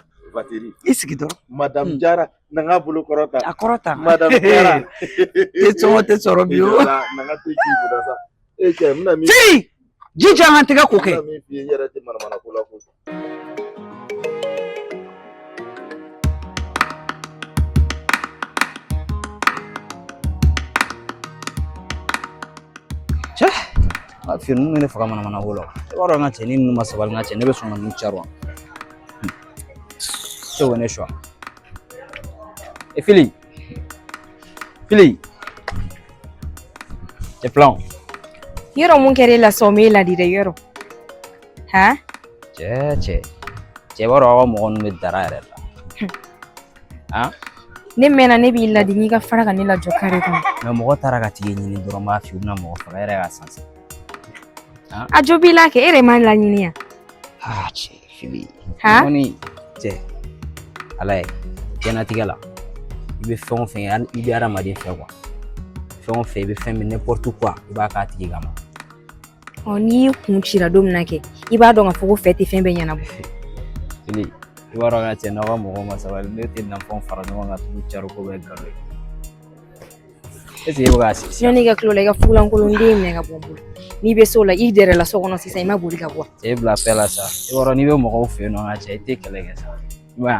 i sigi dɔrɔn. Madame Jara na n ka bolo kɔrɔta. A kɔrɔta. Madame Jara. Sɔngɔ tɛ sɔrɔ bi o. Na n ka to k'i bolo sa. Cɛ n bɛna min. Fili jija an ka tɛgɛ ko kɛ. N bɛna min f'i ye n yɛrɛ tɛ manamana ko la ko. A fi ninnu ne faga mana ko la. I b'a dɔn n ka cɛ ni ninnu ma sabali n ka cɛ ne bɛ sɔn ka ninnu cari wa. Cɛ o ne sɔ. Fili. Cɛ filanw. Yɔrɔ mun kɛra e la sɔn m'e ladi dɛ yɔrɔ. Cɛ b'a dɔn aw ka mɔgɔ ninnu bɛ dara yɛrɛ la. Ne mɛnna ne b'i ladi n'i ka fara ka ne lajɔ kare kɔnɔ. Mais mɔgɔ taara ka tigi ɲini dɔrɔn b'a fi u bɛna mɔgɔ faga yɛrɛ y'a sanse. A jo b'i la kɛ e de m'a laɲini yan. Cɛ Fili. Kɔni cɛ ala ye diɲɛlatigɛ la i bɛ fɛn o fɛn kɛ i bɛ adamaden fɛ quoi. Fɛn o fɛn i bɛ fɛn min n'importe quoi i b'a k'a tigi kama. N'i y'i kun cira don min na kɛ i b'a dɔn k'a fɔ ko fɛ tɛ fɛn bɛɛ ɲɛnabɔ. Fili i b'a dɔn ka cɛ n'aw ka mɔgɔw ma sabali ne tɛ nafɛnw fara ɲɔgɔn kan tugu cari ko bɛɛ nkalon ye. Est-ce que e bɛ k'a sigi? Sinon n'i ka tulo la i ka fulankolonden minɛ ka bɔ n bolo. N'i bɛ so la i dɛrɛ la so kɔnɔ sisan i ma boli ka bɔ. Cɛ bila fɛn la sa i b'a dɔn n'i bɛ mɔgɔw fɛ yen nɔ ka cɛ i tɛ kɛlɛ kɛ sa. I m'a ye